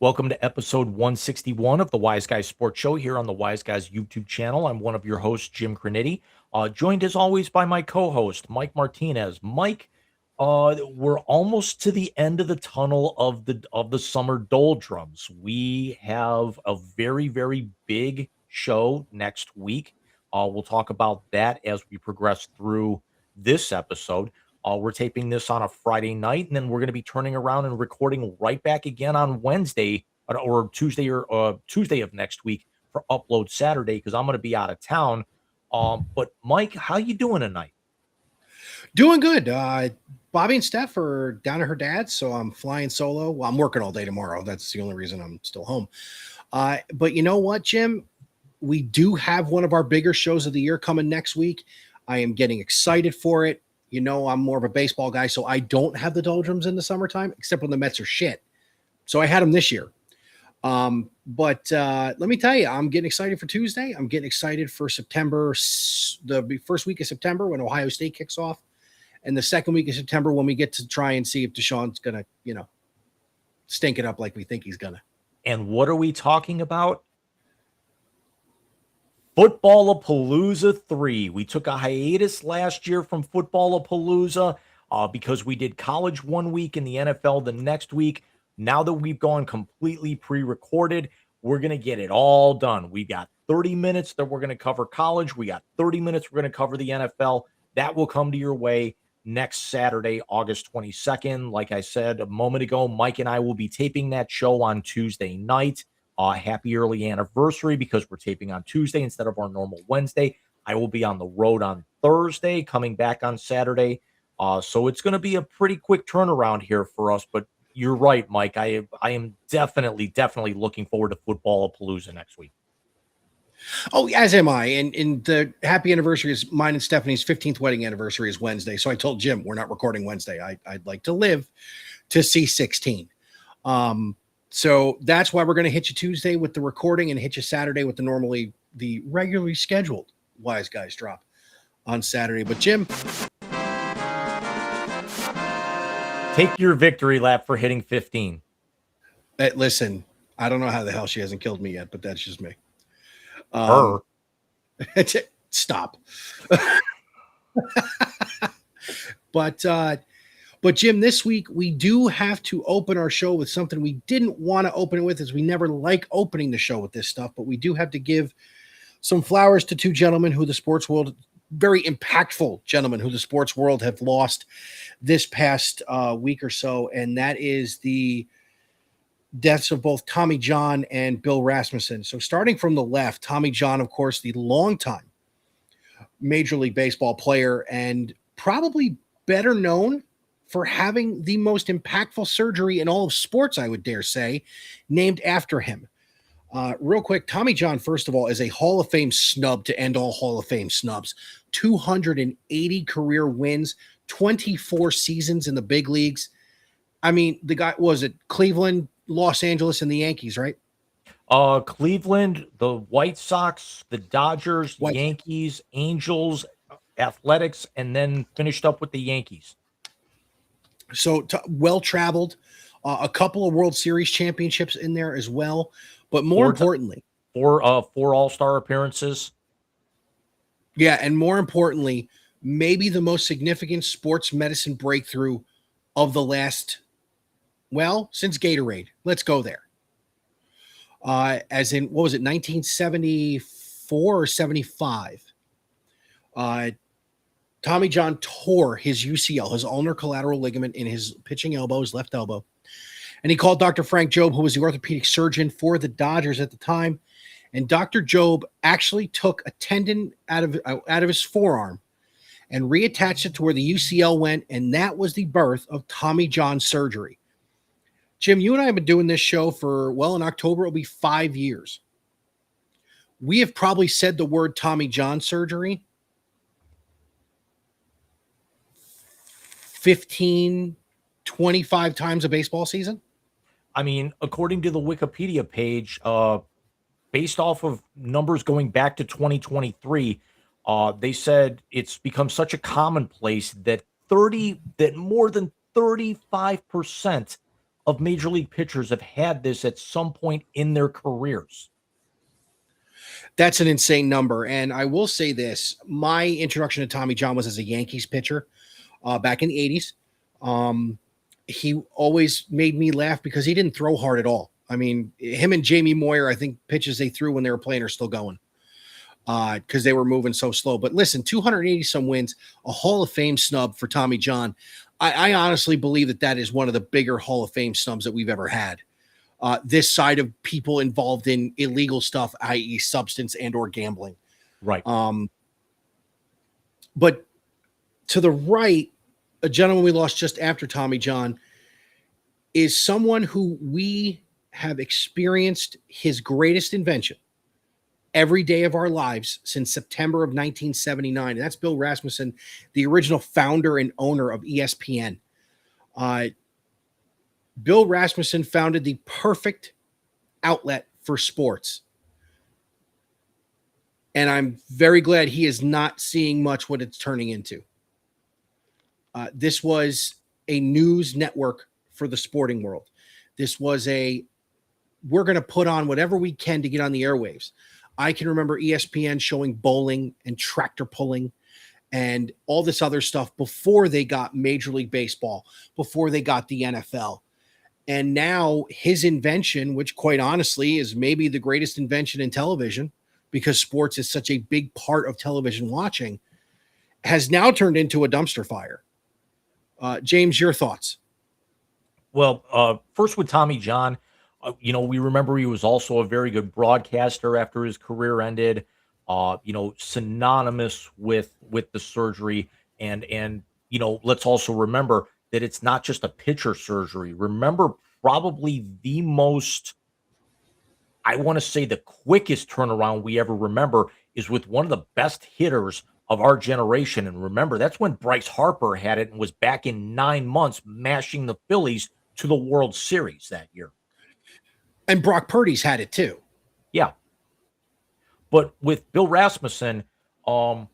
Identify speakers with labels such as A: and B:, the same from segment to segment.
A: Welcome to episode 161 of the Wise Guys Sports Show here on the Wise Guys YouTube channel. I'm one of your hosts, Jim Crenity, joined as always by my co-host, Mike Martinez. Mike, we're almost to the end of the tunnel of the summer doldrums. We have a very, very big show next week. We'll talk about that as we progress through this episode. We're taping this on a Friday night, and then we're going to be turning around and recording right back again on Wednesday or Tuesday or Tuesday of next week for upload Saturday because I'm going to be out of town. But Mike, how you doing tonight?
B: Doing good. Bobby and Steph are down at her dad's, so I'm flying solo. Well, I'm working all day tomorrow. That's the only reason I'm still home. But you know what, Jim? We do have one of our bigger shows of the year coming next week. I am getting excited for it. You know, I'm more of a baseball guy, so I don't have the doldrums in the summertime, except when the Mets are shit. So I had them this year. But let me tell you, I'm getting excited for Tuesday. I'm getting excited for September, the first week of September when Ohio State kicks off, and the second week of September when we get to try and see if Deshaun's going to, stink it up like we think he's going to.
A: And what are we talking about? Footballapalooza 3. We took a hiatus last year from Footballapalooza because we did college one week and the NFL the next week. Now that we've gone completely pre-recorded, we're going to get it all done. We've got 30 minutes that we're going to cover college. We got 30 minutes we're going to cover the NFL. That will come to your way next Saturday, August 22nd. Like I said a moment ago, Mike and I will be taping that show on Tuesday night. Happy early anniversary because we're taping on Tuesday instead of our normal Wednesday. I will be on the road on Thursday, coming back on Saturday. So it's going to be a pretty quick turnaround here for us. But you're right, Mike. I am definitely looking forward to Footballapalooza next week.
B: Oh, as am I. And the happy anniversary is mine and Stephanie's 15th wedding anniversary is Wednesday. So I told Jim we're not recording Wednesday. I'd like to live to see 16. So that's why we're going to hit you Tuesday with the recording and hit you Saturday with the regularly scheduled Wise Guys drop on Saturday. But Jim,
A: take your victory lap for hitting 15.
B: Listen, I don't know how the hell she hasn't killed me yet, but that's just me.
A: Her.
B: Stop. But Jim, this week we do have to open our show with something we didn't want to open it with, as we never like opening the show with this stuff. But we do have to give some flowers to two gentlemen who the sports world, very impactful gentlemen who the sports world have lost this past week or so, and that is the deaths of both Tommy John and Bill Rasmussen. So starting from the left, Tommy John, of course, the longtime Major League Baseball player and probably better known for having the most impactful surgery in all of sports, I would dare say, named after him. Real quick, Tommy John, first of all, is a Hall of Fame snub to end all Hall of Fame snubs. 280 career wins, 24 seasons in the big leagues. I mean, the guy was at Cleveland, Los Angeles, and the Yankees, right?
A: Cleveland, the White Sox, the Dodgers, Yankees, Angels, Athletics, and then finished up with the Yankees.
B: So well-traveled, a couple of World Series championships in there as well. But more importantly,
A: four All-Star appearances.
B: Yeah, and more importantly, maybe the most significant sports medicine breakthrough of the last, since Gatorade. Let's go there. As in, what was it, 1974 or 75? Tommy John tore his UCL, his ulnar collateral ligament in his pitching elbow, his left elbow. And he called Dr. Frank Jobe, who was the orthopedic surgeon for the Dodgers at the time. And Dr. Jobe actually took a tendon out of his forearm and reattached it to where the UCL went. And that was the birth of Tommy John surgery. Jim, you and I have been doing this show for, in October, it'll be 5 years. We have probably said the word Tommy John surgery 15, 25 times a baseball season.
A: I mean, according to the Wikipedia page, based off of numbers going back to 2023, they said it's become such a commonplace that more than 35% of major league pitchers have had this at some point in their careers.
B: That's an insane number. And I will say this, my introduction to Tommy John was as a Yankees pitcher back in the 80s. He always made me laugh because he didn't throw hard at all. I mean, him and Jamie Moyer, I think pitches they threw when they were playing are still going because they were moving so slow. But listen, 280 some wins, a Hall of Fame snub for Tommy John. I honestly believe that is one of the bigger Hall of Fame snubs that we've ever had. This side of people involved in illegal stuff, i.e. substance and or gambling.
A: Right.
B: But to the right, a gentleman we lost just after Tommy John is someone who we have experienced his greatest invention every day of our lives since September of 1979. And that's Bill Rasmussen, the original founder and owner of ESPN. Bill Rasmussen founded the perfect outlet for sports. And I'm very glad he is not seeing much what it's turning into. This was a news network for the sporting world. This was we're going to put on whatever we can to get on the airwaves. I can remember ESPN showing bowling and tractor pulling and all this other stuff before they got Major League Baseball, before they got the NFL. And now his invention, which quite honestly is maybe the greatest invention in television because sports is such a big part of television watching, has now turned into a dumpster fire. James, your thoughts?
A: Well, first with Tommy John, we remember he was also a very good broadcaster after his career ended, synonymous with the surgery. And let's also remember that it's not just a pitcher surgery. Remember, probably the most, I want to say the quickest turnaround we ever remember is with one of the best hitters of our generation. And remember, that's when Bryce Harper had it and was back in 9 months mashing the Phillies to the World Series that year.
B: And Brock Purdy's had it too.
A: Yeah. But with Bill Rasmussen, you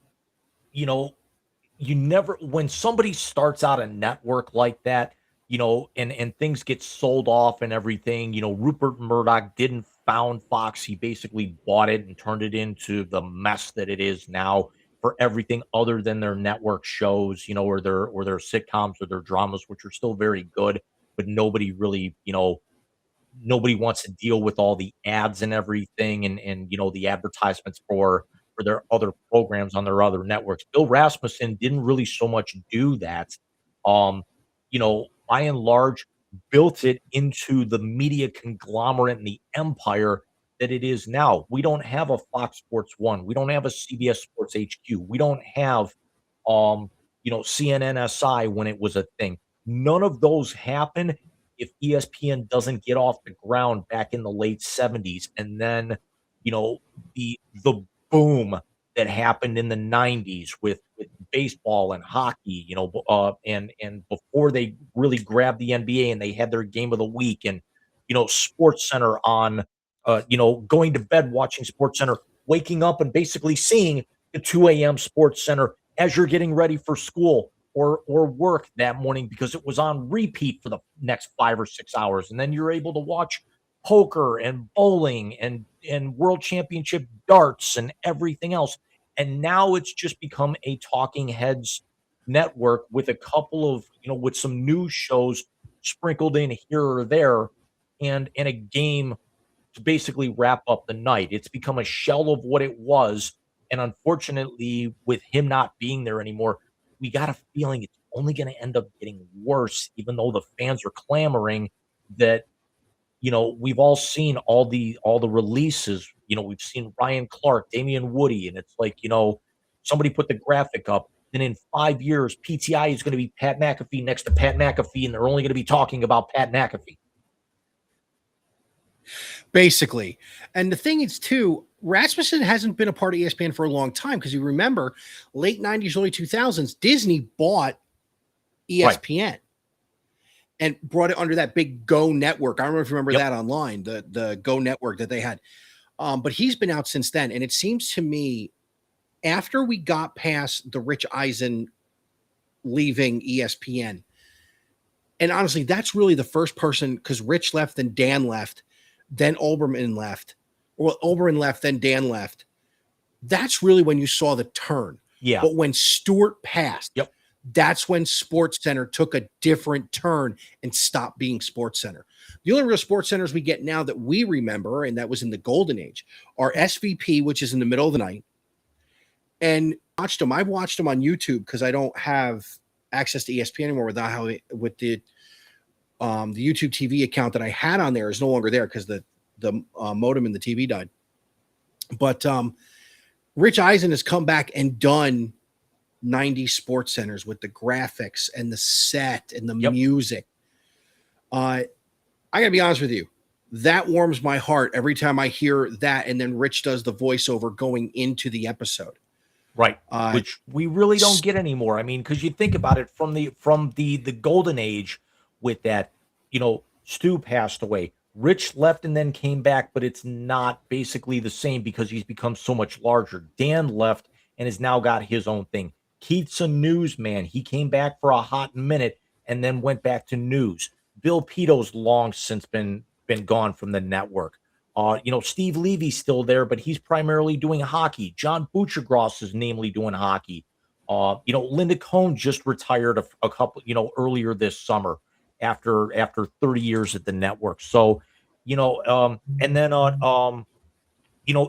A: never, when somebody starts out a network like that, and things get sold off and everything, Rupert Murdoch didn't found Fox. He basically bought it and turned it into the mess that it is now for everything other than their network shows, or their sitcoms or their dramas, which are still very good, but nobody really, nobody wants to deal with all the ads and everything and the advertisements for their other programs on their other networks. Bill Rasmussen didn't really so much do that. By and large, built it into the media conglomerate and the empire that it is now. We don't have a Fox Sports 1. We don't have a CBS Sports HQ. We don't have CNNSI when it was a thing. None of those happen if ESPN doesn't get off the ground back in the late 70s. And then, the boom that happened in the 90s with baseball and hockey, and before they really grabbed the NBA and they had their game of the week and, Sports Center on, going to bed watching Sports Center, waking up and basically seeing the 2 a.m. Sports Center as you're getting ready for school or work that morning because it was on repeat for the next 5 or 6 hours. And then you're able to watch poker and bowling and world championship darts and everything else. And now it's just become a talking heads network with a couple of, with some news shows sprinkled in here or there and a game to basically wrap up the night. It's become a shell of what it was. And unfortunately, with him not being there anymore, we got a feeling it's only going to end up getting worse, even though the fans are clamoring that, we've all seen all the releases. We've seen Ryan Clark, Damian Woody, and it's like, somebody put the graphic up. Then in 5 years, PTI is going to be Pat McAfee next to Pat McAfee, and they're only going to be talking about Pat McAfee.
B: Basically. And the thing is, too, Rasmussen hasn't been a part of ESPN for a long time because you remember late 90s, early 2000s, Disney bought ESPN. Right. And brought it under that big Go network. I don't know if you remember that online, the Go network that they had. But he's been out since then. And it seems to me, after we got past the Rich Eisen leaving ESPN, And honestly, that's really the first person, because Rich left, then Dan left, then Olbermann left, or Olbermann left, then Dan left. That's really when you saw the turn.
A: Yeah.
B: But when Stewart passed,
A: Yep.
B: that's when Sports Center took a different turn and stopped being Sports Center. The only real Sports Centers we get now that we remember, and that was in the golden age, are SVP, which is in the middle of the night. And I've watched them on YouTube because I don't have access to ESPN anymore with the YouTube TV account that I had on there is no longer there because the modem in the TV died. But Rich Eisen has come back and done 90 Sports Centers with the graphics and the set and the music. I gotta be honest with you, that warms my heart every time I hear that. And then Rich does the voiceover going into the episode.
A: Right. Which we really don't get anymore. I mean, because you think about it from the golden age with that, Stu passed away. Rich left and then came back, but it's not basically the same because he's become so much larger. Dan left and has now got his own thing. Keith's a newsman. He came back for a hot minute and then went back to news. Bill Peto's long since been gone from the network. Steve Levy's still there, but he's primarily doing hockey. John Butchergross is namely doing hockey. Linda Cohn just retired a couple, earlier this summer after 30 years at the network. So, and then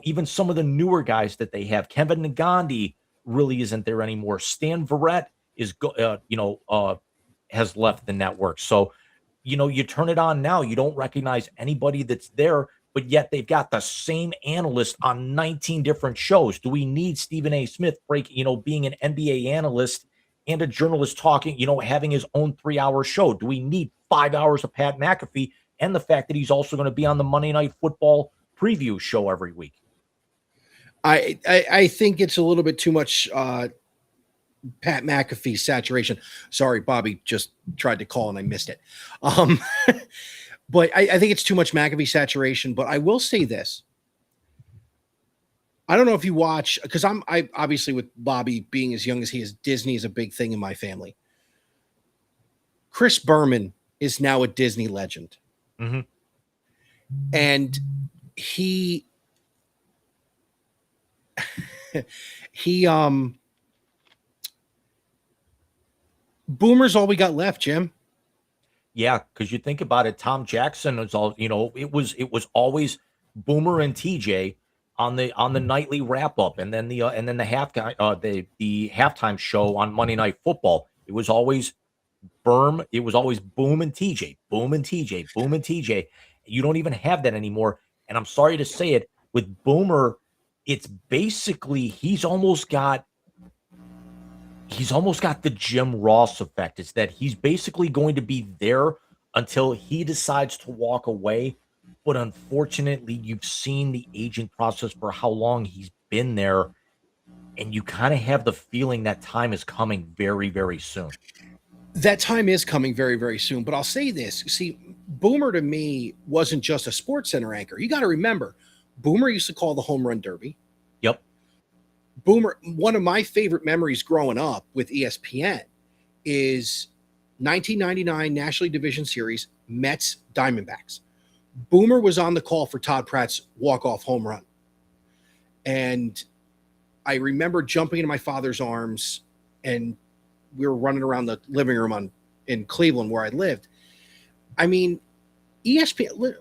A: even some of the newer guys that they have, Kevin Nagandi really isn't there anymore. Stan Verrett has left the network. So, you turn it on now, you don't recognize anybody that's there, but yet they've got the same analyst on 19 different shows. Do we need Stephen A. Smith being an NBA analyst and a journalist talking, having his own 3-hour show? Do we need 5 hours of Pat McAfee and the fact that he's also going to be on the Monday Night Football preview show every week?
B: I think it's a little bit too much Pat McAfee saturation. Sorry, Bobby just tried to call and I missed it. But I think it's too much McAfee saturation. But I will say this. I don't know if you watch, because I obviously, with Bobby being as young as he is, Disney is a big thing in my family. Chris Berman is now a Disney legend.
A: Mm-hmm.
B: And he Boomer's all we got left, Jim.
A: Yeah, because you think about it, Tom Jackson is all, it was always Boomer and TJ on the nightly wrap up, and then the halftime show on Monday Night Football. It was always Boom and TJ, Boom and TJ, Boom and TJ. You don't even have that anymore. And I'm sorry to say it, with Boomer, it's basically he's almost got the Jim Ross effect. It's that he's basically going to be there until he decides to walk away. But unfortunately, you've seen the aging process for how long he's been there, and you kind of have the feeling that time is coming very, very soon.
B: That time is coming very, very soon. But I'll say this. See, Boomer to me wasn't just a Sports Center anchor. You got to remember, Boomer used to call the Home Run Derby.
A: Yep.
B: Boomer, one of my favorite memories growing up with ESPN is 1999 National League Division Series, Mets Diamondbacks. Boomer was on the call for Todd Pratt's walk-off home run. And I remember jumping into my father's arms, and we were running around the living room in Cleveland where I lived. I mean, ESPN,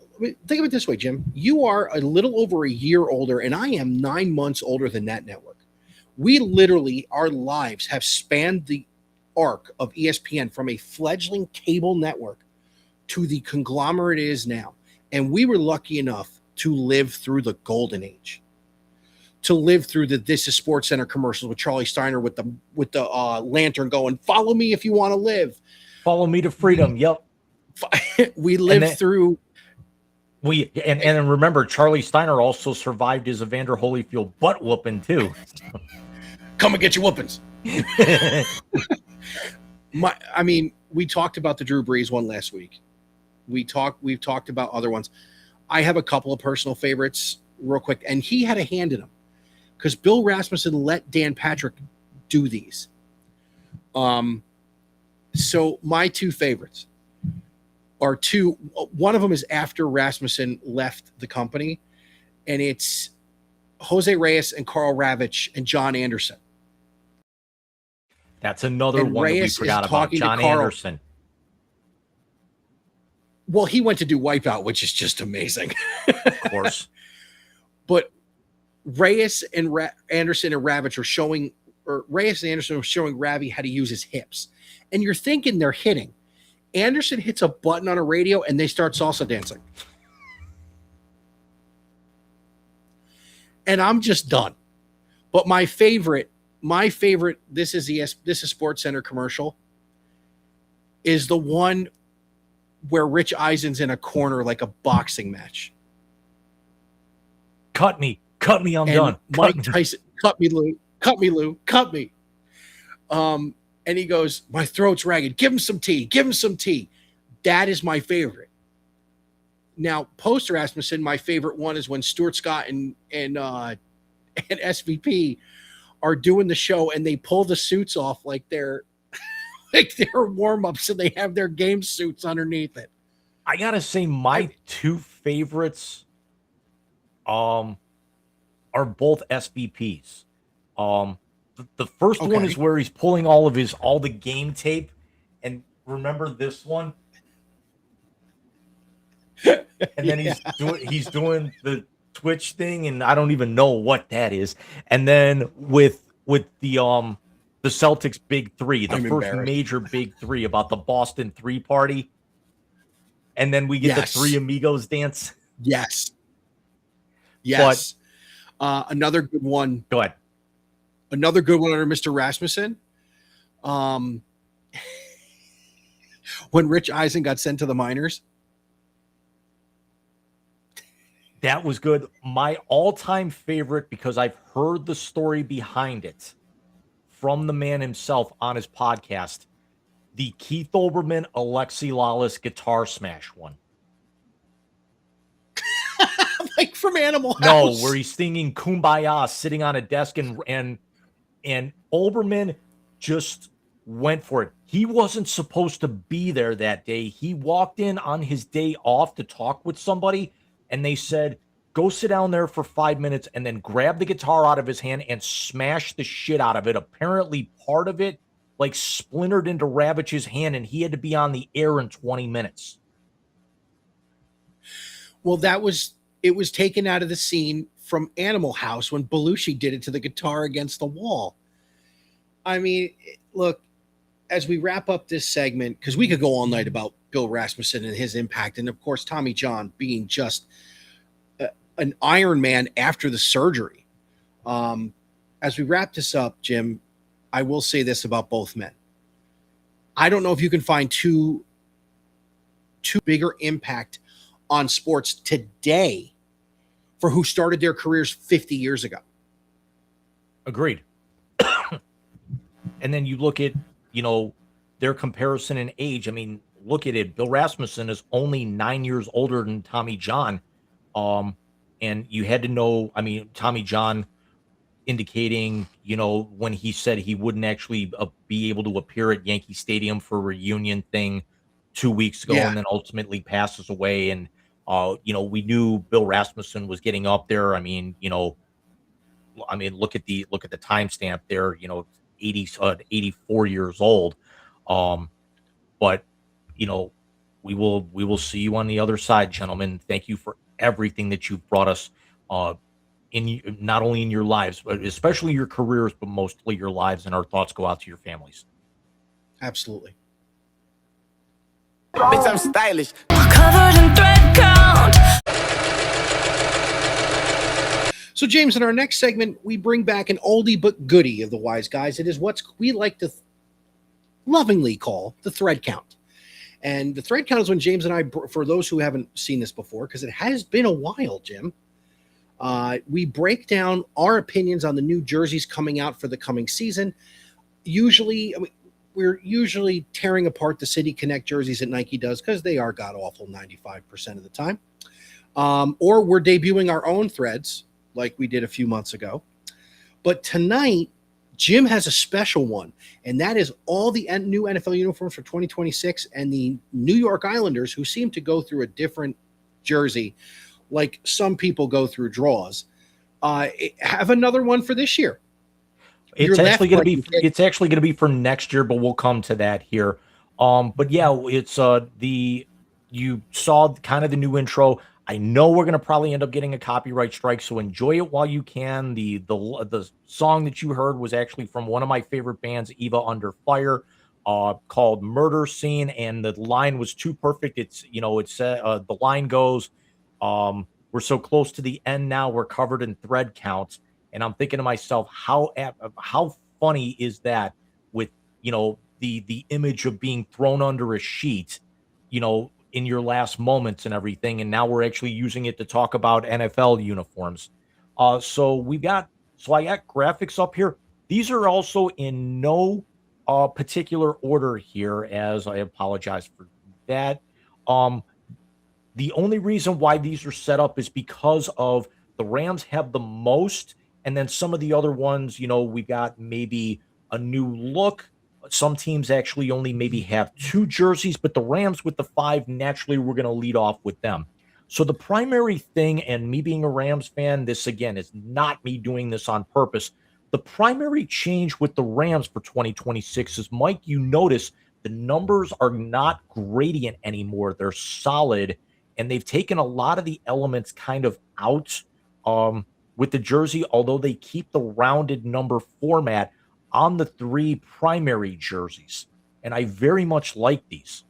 B: think of it this way, Jim. You are a little over a year older, and I am 9 months older than that network. We literally, our lives have spanned the arc of ESPN from a fledgling cable network to the conglomerate it is now. And we were lucky enough to live through the golden age, to live through the This Is Sports Center commercials with Charlie Steiner with the lantern going, "Follow me if you want to live.
A: Follow me to freedom." Yep.
B: We lived through.
A: And remember, Charlie Steiner also survived his Evander Holyfield butt whooping too.
B: Come and get your whoopings. We talked about the Drew Brees one last week. We've talked about other ones. I have a couple of personal favorites real quick, and he had a hand in them because Bill Rasmussen let Dan Patrick do these. So my two favorites, are two. One of them is after Rasmussen left the company, and it's Jose Reyes and Carl Ravitch and John Anderson.
A: That's another
B: And
A: one
B: Reyes
A: that we
B: is
A: forgot about,
B: talking to
A: John
B: Carl.
A: Anderson.
B: Well, he went to do Wipeout, which is just amazing.
A: Of course.
B: But Reyes and Anderson and Ravitch are showing, or Reyes and Anderson are showing Ravi how to use his hips. And you're thinking they're hitting. Anderson hits a button on a radio and they start salsa dancing. And I'm just done. But my favorite, this is Sports Center commercial, is the one where Rich Eisen's in a corner like a boxing match.
A: Cut me, I'm done.
B: Mike Tyson, cut me, Lou, cut me. And he goes, my throat's ragged. Give him some tea. That is my favorite. Now, post Rasmussen, my favorite one is when Stuart Scott and SVP are doing the show and they pull the suits off like they're warm-ups and they have their game suits underneath it.
A: I gotta say, my two favorites are both SVPs. The first one is where he's pulling all the game tape, and remember this one? And then he's doing the Twitch thing, and I don't even know what that is. And then with the Celtics big three, the first major big three about the Boston 3 party. And then we get the Three Amigos dance.
B: Yes.
A: But
B: another good one.
A: Go ahead.
B: Another good one under Mr. Rasmussen. When Rich Eisen got sent to the minors.
A: That was good. My all-time favorite, because I've heard the story behind it from the man himself on his podcast, the Keith Olbermann, Alexi Lawless guitar smash one.
B: Like from Animal House.
A: No, where he's singing Kumbaya sitting on a desk, and Olbermann just went for it. He wasn't supposed to be there that day. He walked in on his day off to talk with somebody, and they said, go sit down there for 5 minutes and then grab the guitar out of his hand and smash the shit out of it. Apparently part of it like splintered into Ravitch's hand, and he had to be on the air in 20 minutes.
B: Well, it was taken out of the scene from Animal House when Belushi did it to the guitar against the wall. I mean, look, as we wrap up this segment, because we could go all night about Bill Rasmussen and his impact, and of course, Tommy John being just an Iron Man after the surgery. As we wrap this up, Jim, I will say this about both men. I don't know if you can find two bigger impact on sports today for who started their careers 50 years ago.
A: Agreed. And then you look at, their comparison in age. I mean, look at it. Bill Rasmussen is only 9 years older than Tommy John. And you had to know, I mean, Tommy John indicating, when he said he wouldn't actually be able to appear at Yankee Stadium for a reunion thing 2 weeks ago, and then ultimately passes away. And, we knew Bill Rasmussen was getting up there. I mean, look at the timestamp there, 84 years old. But, we will see you on the other side, gentlemen. Thank you for everything that you've brought us, in not only in your lives, but especially your careers, but mostly your lives, and our thoughts go out to your families.
B: Absolutely.
C: Bitch, I'm stylish.
D: Covered in thread count.
B: So, James, in our next segment, we bring back an oldie but goodie of the Wise Guys. It is what we like to lovingly call the thread count. And the thread count is when James and I, for those who haven't seen this before, because it has been a while, Jim, we break down our opinions on the new jerseys coming out for the coming season. Usually, we're usually tearing apart the City Connect jerseys that Nike does because they are god-awful 95% of the time. Or we're debuting our own threads like we did a few months ago. But tonight, Jim has a special one, and that is all the new NFL uniforms for 2026 and the New York Islanders, who seem to go through a different jersey, like some people go through draws. Have another one for this year.
A: It's actually going to be for next year, but we'll come to that here. But yeah, it's you saw kind of the new intro. I know we're going to probably end up getting a copyright strike, so enjoy it while you can. The song that you heard was actually from one of my favorite bands, Eva Under Fire, called Murder Scene, and the line was too perfect. The line goes, we're so close to the end now, we're covered in thread counts. And I'm thinking to myself, how funny is that with, the image of being thrown under a sheet, in your last moments and everything. And now we're actually using it to talk about NFL uniforms. So I got graphics up here. These are also in no particular order here, as I apologize for that. The only reason why these are set up is because of the Rams have the most, and then some of the other ones, we got maybe a new look. Some teams actually only maybe have 2 jerseys, but the Rams with the 5, naturally, we're going to lead off with them. So the primary thing, and me being a Rams fan, this again is not me doing this on purpose. The primary change with the Rams for 2026 is, Mike, you notice the numbers are not gradient anymore. They're solid, and they've taken a lot of the elements kind of out with the jersey, although they keep the rounded number format on the 3 primary jerseys. And I very much like these.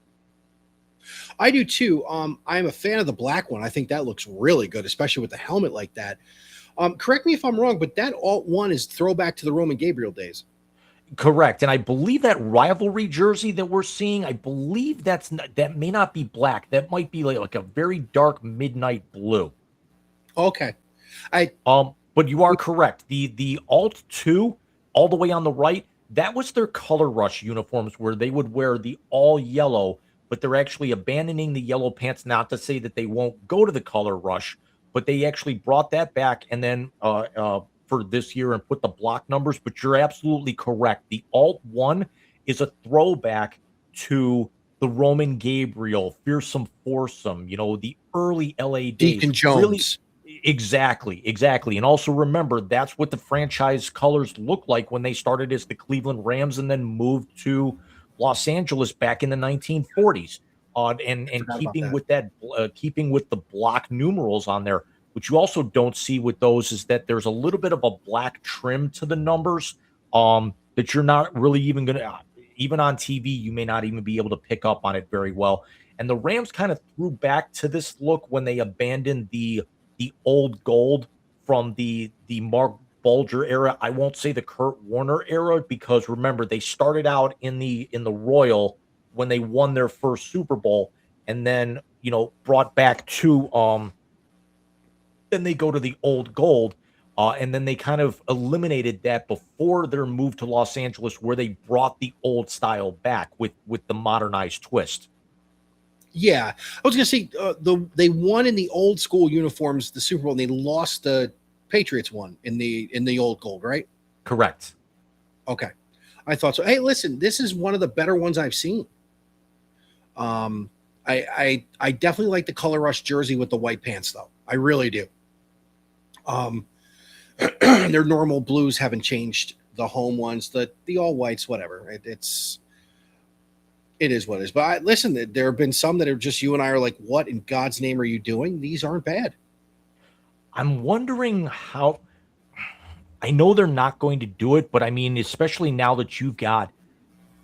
B: I do too. I'm a fan of the black one. I think that looks really good, especially with the helmet like that. Correct me if I'm wrong, but that alt one is throwback to the Roman Gabriel days.
A: Correct. And I believe that rivalry jersey that we're seeing, I believe that may not be black. That might be like a very dark midnight blue.
B: Okay.
A: But you are correct. The alt 2 all the way on the right, that was their Color Rush uniforms, where they would wear the all yellow, but they're actually abandoning the yellow pants. Not to say that they won't go to the Color Rush, but they actually brought that back and then for this year and put the block numbers. But you're absolutely correct. The alt 1 is a throwback to the Roman Gabriel, Fearsome Foursome, the early LA days.
B: Deacon Jones.
A: Really, exactly. And also remember, that's what the franchise colors looked like when they started as the Cleveland Rams and then moved to Los Angeles back in the 1940s. And keeping with the block numerals on there. What you also don't see with those is that there's a little bit of a black trim to the numbers that you're not really even going to, even on TV, you may not even be able to pick up on it very well. And the Rams kind of threw back to this look when they abandoned the old gold from the Mark Bulger era. I won't say the Kurt Warner era, because remember, they started out in the Royal when they won their first Super Bowl, and then brought back to then they go to the old gold, and then they kind of eliminated that before their move to Los Angeles, where they brought the old style back with the modernized twist.
B: Yeah, I was going to say they won in the old school uniforms the Super Bowl, and they lost the Patriots one in the old gold, right?
A: Correct.
B: Okay, I thought so. Hey, listen, this is one of the better ones I've seen. I definitely like the Color Rush jersey with the white pants, though. I really do. Their normal blues haven't changed. The home ones, the all whites, whatever. It is what it is. But listen, there have been some that are just, you and I are like, what in God's name are you doing? These aren't bad.
A: I'm wondering how. I know they're not going to do it, but I mean, especially now that you've got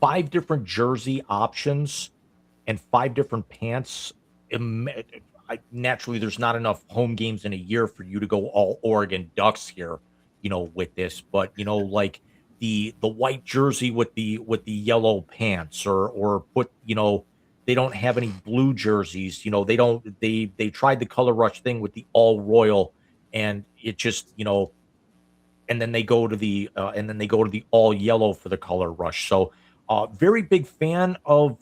A: 5 different jersey options and 5 different pants. Naturally, there's not enough home games in a year for you to go all Oregon Ducks here, with this. But like the white jersey with the yellow pants, or put they don't have any blue jerseys. They tried the Color Rush thing with the all royal, and it just and then they go to the all yellow for the Color Rush. So very big fan of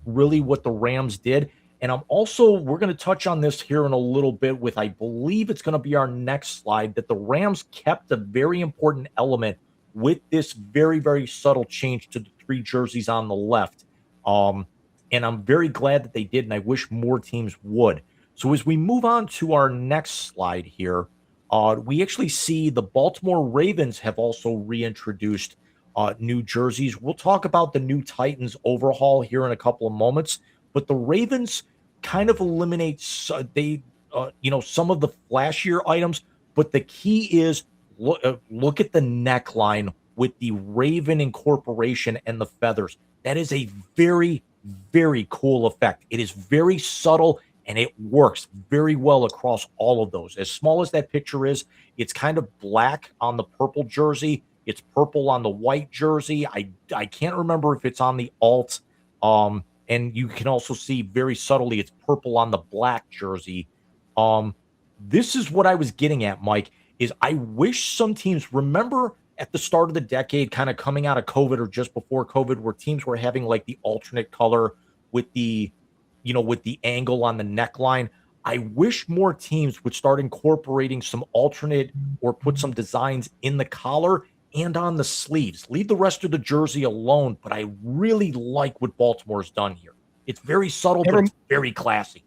A: really what the Rams did. And we're going to touch on this here in a little bit with, I believe it's going to be our next slide, that the Rams kept a very important element with this very, very subtle change to the 3 jerseys on the left. And I'm very glad that they did, and I wish more teams would. So as we move on to our next slide here, we actually see the Baltimore Ravens have also reintroduced new jerseys. We'll talk about the new Titans overhaul here in a couple of moments, but the Ravens kind of eliminate some of the flashier items, but the key is look at the neckline with the Raven incorporation and the feathers. That is a very, very cool effect. It is very subtle and it works very well across all of those. As small as that picture is, it's kind of black on the purple jersey. It's purple on the white jersey. I can't remember if it's on the alt. And you can also see very subtly it's purple on the black jersey. This is what I was getting at, Mike, is I wish some teams remember at the start of the decade, kind of coming out of COVID or just before COVID, where teams were having like the alternate color with the angle on the neckline. I wish more teams would start incorporating some alternate or put some designs in the collar and on the sleeves. Leave the rest of the jersey alone, but I really like what Baltimore's done here. It's very subtle, but it's very classy.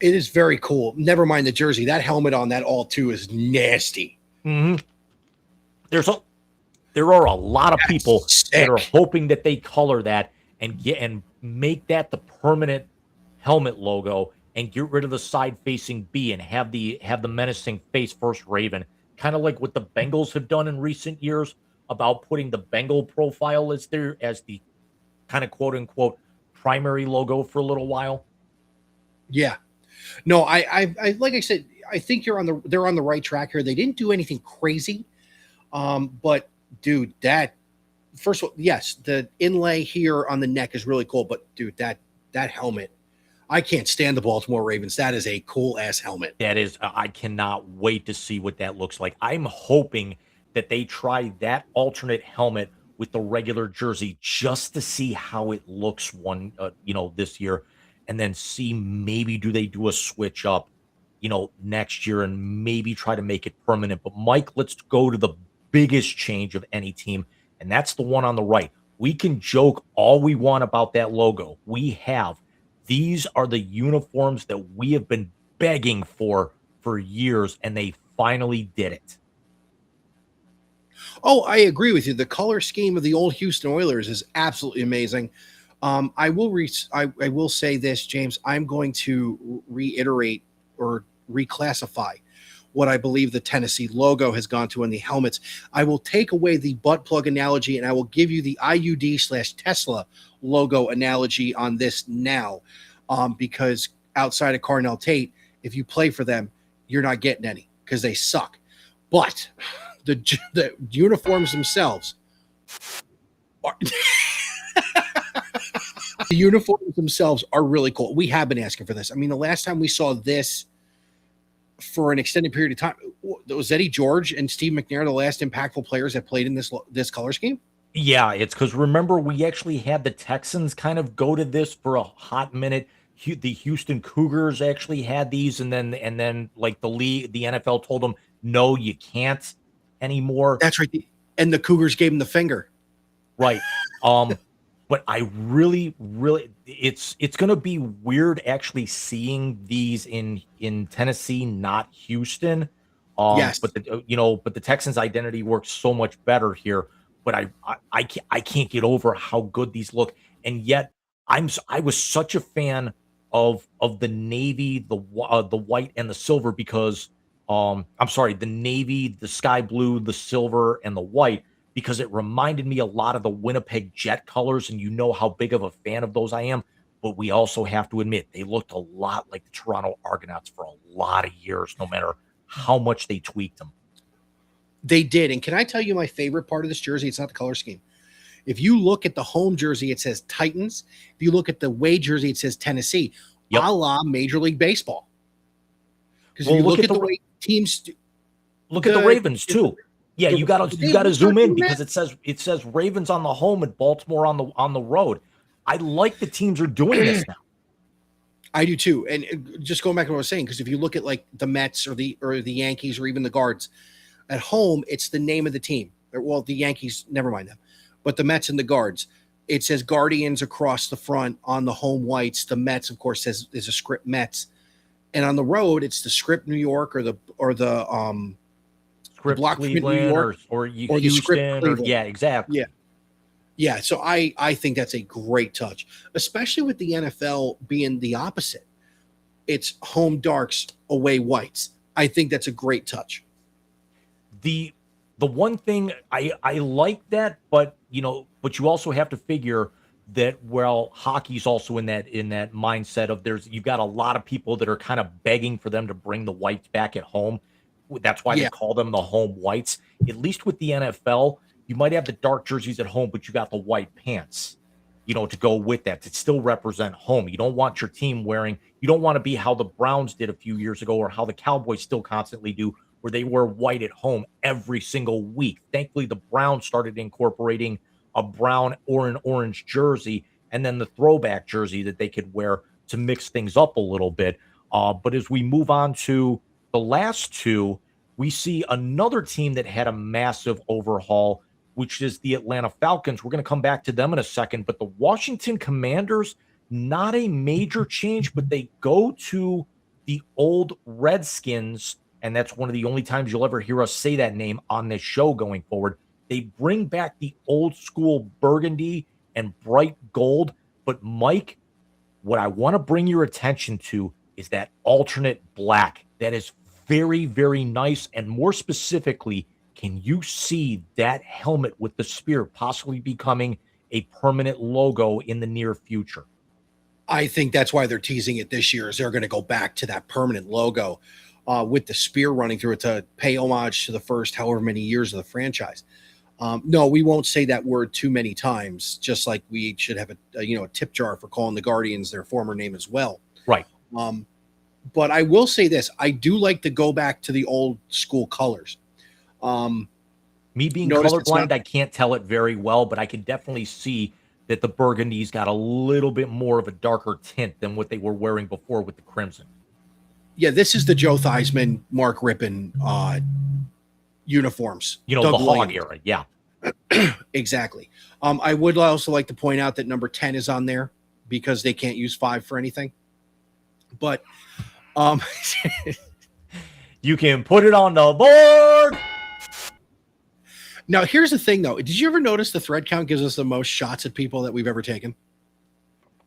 B: It is very cool. Never mind the jersey. That helmet on that all too is nasty.
A: Mm-hmm. There are a lot of people that are hoping that they color that and make that the permanent helmet logo and get rid of the side facing B and have the menacing face first Raven, kind of like what the Bengals have done in recent years about putting the Bengal profile as the kind of quote unquote primary logo for a little while.
B: Yeah. No, I like I said, I think they're on the right track here. They didn't do anything crazy. But dude, that first of all, yes, the inlay here on the neck is really cool, but dude, that helmet, I can't stand the Baltimore Ravens. That is a cool ass helmet.
A: That is, I cannot wait to see what that looks like. I'm hoping that they try that alternate helmet with the regular jersey just to see how it looks this year, and then see maybe do they do a switch up, next year and maybe try to make it permanent. But Mike, let's go to the biggest change of any team, and that's the one on the right. We can joke all we want about that logo. These are the uniforms that we have been begging for years, and they finally did it.
B: Oh, I agree with you. The color scheme of the old Houston Oilers is absolutely amazing. I will say this, James. I'm going to reiterate or reclassify what I believe the Tennessee logo has gone to in the helmets. I will take away the butt plug analogy and I will give you the IUD/Tesla logo analogy on this now, because outside of Carnell Tate, if you play for them, you're not getting any because they suck. But the uniforms themselves are the uniforms themselves are really cool. We have been asking for this. I mean, the last time we saw this for an extended period of time, was Eddie George and Steve McNair the last impactful players that played in this color scheme?
A: Yeah, it's because remember we actually had the Texans kind of go to this for a hot minute. The Houston Cougars actually had these, and then like the NFL told them no, you can't anymore.
B: That's right, and the Cougars gave him the finger.
A: Right. But I really, it's going to be weird actually seeing these in Tennessee, not Houston.
B: Yes.
A: But the Texans' identity works so much better here. But I can't get over how good these look, and yet I was such a fan of the navy, the white and the silver because the navy, the sky blue, the silver, and the white, because it reminded me a lot of the Winnipeg Jet colors, and you know how big of a fan of those I am. But we also have to admit they looked a lot like the Toronto Argonauts for a lot of years, no matter how much they tweaked them.
B: They did. And can I tell you my favorite part of this jersey? It's not the color scheme. If you look at the home jersey, it says Titans. If you look at the away jersey, it says Tennessee, a la Major League Baseball. Because if you look at the way teams
A: look at the Ravens too. Yeah, you gotta zoom in because it says Ravens on the home and Baltimore on the road. I like the teams are doing this now.
B: I do too. And just going back to what I was saying, because if you look at like the Mets or the Yankees or even the Guards, at home, it's the name of the team. Well, the Yankees, never mind them, but the Mets and the Guards. It says Guardians across the front on the home whites. The Mets, of course, is a script Mets, and on the road it's the script New York or the
A: Script
B: block from New
A: Cleveland
B: York
A: or
B: or the
A: Houston
B: script Cleveland.
A: yeah, exactly.
B: Yeah. Yeah, so I think that's a great touch, especially with the NFL being the opposite. It's home darks, away whites. I think that's a great touch.
A: The one thing I like that, but you also have to figure that hockey's also in that mindset of you've got a lot of people that are kind of begging for them to bring the whites back at home. That's why they call them the home whites. At least with the NFL, you might have the dark jerseys at home, but you got the white pants, to go with that, to still represent home. You don't want your team you don't want to be how the Browns did a few years ago or how the Cowboys still constantly do, where they wear white at home every single week. Thankfully, the Browns started incorporating a brown or an orange jersey and then the throwback jersey that they could wear to mix things up a little bit. But as we move on to the last two, we see another team that had a massive overhaul, which is the Atlanta Falcons. We're going to come back to them in a second, but the Washington Commanders, not a major change, but they go to the old Redskins, and that's one of the only times you'll ever hear us say that name on this show going forward. They bring back the old school burgundy and bright gold, but Mike, what I want to bring your attention to is that alternate black. That is very, very nice, and more specifically, can you see that helmet with the spear possibly becoming a permanent logo in the near future?
B: I think that's why they're teasing it this year, is they're going to go back to that permanent logo with the spear running through it to pay homage to the first however many years of the franchise. No, we won't say that word too many times, just like we should have a tip jar for calling the Guardians their former name as well.
A: Right.
B: But I will say this. I do like to go back to the old school colors.
A: Me being colorblind, I can't tell it very well, but I can definitely see that the burgundy's got a little bit more of a darker tint than what they were wearing before with the crimson.
B: Yeah, this is the Joe Theismann, Mark Rippon uniforms.
A: The
B: Doug
A: Hog
B: Williams.
A: era, yeah.
B: Exactly. I would also like to point out that number 10 is on there because they can't use 5 for anything. But
A: you can put it on the board.
B: Now, here's the thing, though. Did you ever notice the thread count gives us the most shots at people that we've ever taken?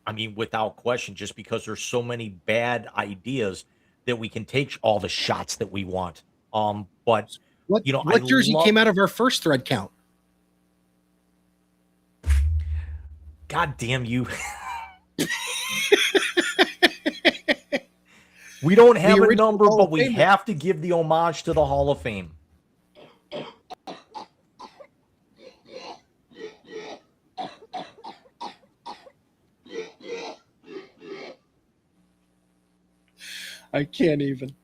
A: I mean, without question, just because there's so many bad ideas that we can take all the shots that we want. But
B: what jersey came out of our first thread count?
A: God damn you. We don't have a number, but we have to give the homage to the Hall of Fame.
B: I can't even.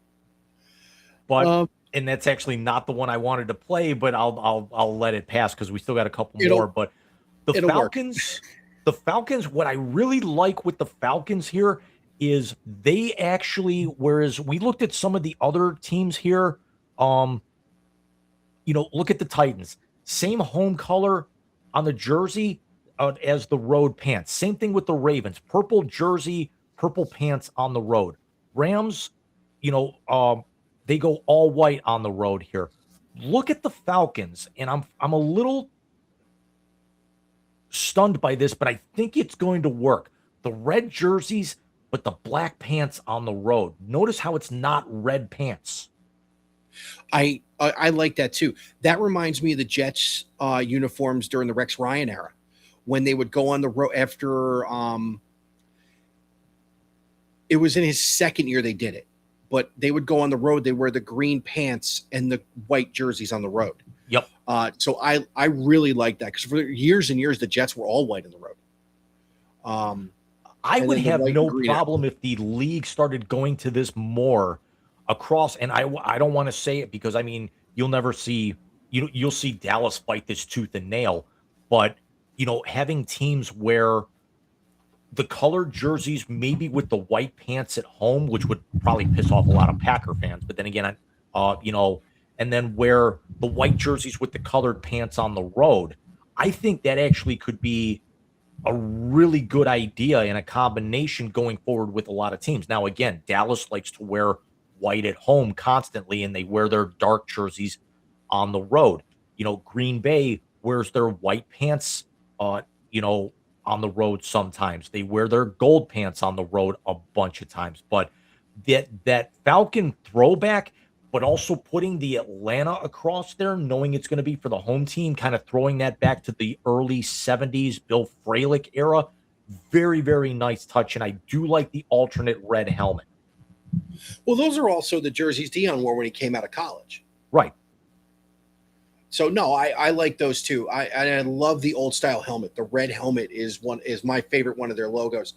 A: But and that's actually not the one I wanted to play, but I'll let it pass because we still got a couple more. But the Falcons, what I really like with the Falcons here is they actually, whereas we looked at some of the other teams here, look at the Titans, same home color on the jersey as the road pants. Same thing with the Ravens, purple jersey, purple pants on the road. Rams, they go all white on the road here. Look at the Falcons, and I'm a little stunned by this, but I think it's going to work. The red jerseys, but the black pants on the road. Notice how it's not red pants.
B: I like that too. That reminds me of the Jets uniforms during the Rex Ryan era, when they would go on the road after it was in his second year they did it, but they would go on the road. They wear the green pants and the white jerseys on the road.
A: Yep.
B: So I really like that because for years and years the Jets were all white on the road.
A: I would have no problem if the league started going to this more across. And I don't want to say it because I mean you'll never see you'll see Dallas fight this tooth and nail, but having teams where the colored jerseys, maybe with the white pants at home, which would probably piss off a lot of Packer fans. But then again, and and then wear the white jerseys with the colored pants on the road. I think that actually could be a really good idea in a combination going forward with a lot of teams. Now, again, Dallas likes to wear white at home constantly, and they wear their dark jerseys on the road. Green Bay wears their white pants, on the road sometimes. They wear their gold pants on the road a bunch of times. But that Falcon throwback, but also putting the Atlanta across there, knowing it's going to be for the home team, kind of throwing that back to the early 70s Bill Fralick era. Very, very nice touch. And I do like the alternate red helmet.
B: Well, those are also the jerseys Dion wore when he came out of college.
A: Right.
B: So no, I like those too. I love the old style helmet. The red helmet is my favorite one of their logos.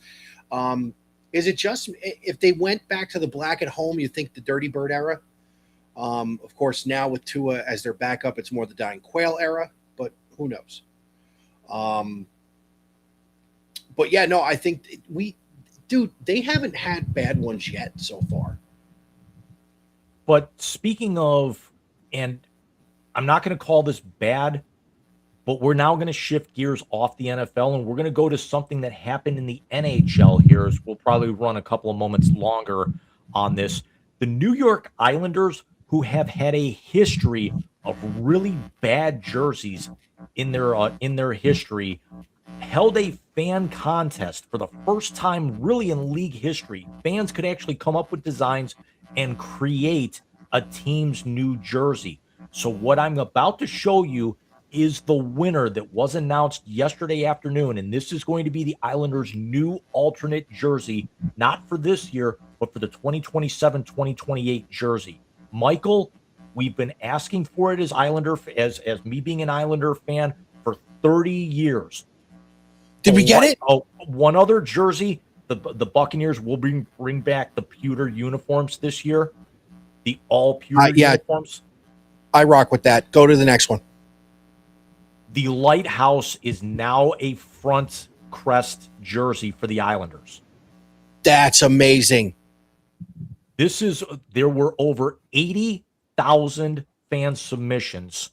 B: Is it just if they went back to the black at home, you think the Dirty Bird era? Of course, now with Tua as their backup, it's more the Dying Quail era, but who knows? But yeah, no, I think they haven't had bad ones yet so far.
A: But speaking of, and I'm not going to call this bad, but we're now going to shift gears off the NFL, and we're going to go to something that happened in the NHL here. As we'll probably run a couple of moments longer on this. The New York Islanders, who have had a history of really bad jerseys in their history, held a fan contest for the first time really in league history. Fans could actually come up with designs and create a team's new jersey. So what I'm about to show you is the winner that was announced yesterday afternoon, and this is going to be the Islanders' new alternate jersey, not for this year, but for the 2027-2028 jersey. Michael, we've been asking for it as me being an Islander fan for 30 years.
B: Did we get it?
A: Oh, one other jersey. The Buccaneers will bring back the pewter uniforms this year. The all pewter uniforms.
B: I rock with that. Go to the next one.
A: The Lighthouse is now a front crest jersey for the Islanders.
B: That's amazing.
A: There were over 80,000 fan submissions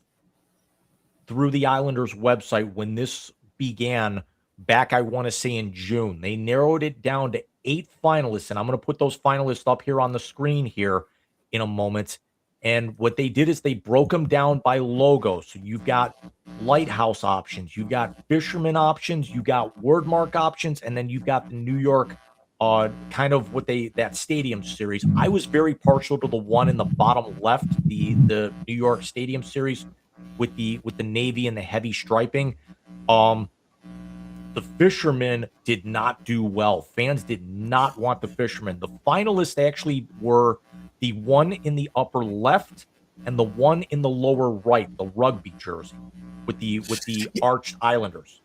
A: through the Islanders website when this began back, I want to say in June. They narrowed it down to 8 finalists, and I'm going to put those finalists up here on the screen here in a moment. And what they did is they broke them down by logo. So you've got Lighthouse options, you've got Fisherman options, you got Wordmark options, and then you've got the New York kind of that Stadium series. I was very partial to the one in the bottom left, the New York Stadium series with the navy and the heavy striping. The Fisherman did not do well. Fans did not want the Fisherman. The finalists actually were the one in the upper left and the one in the lower right, the rugby jersey with the arched Islanders.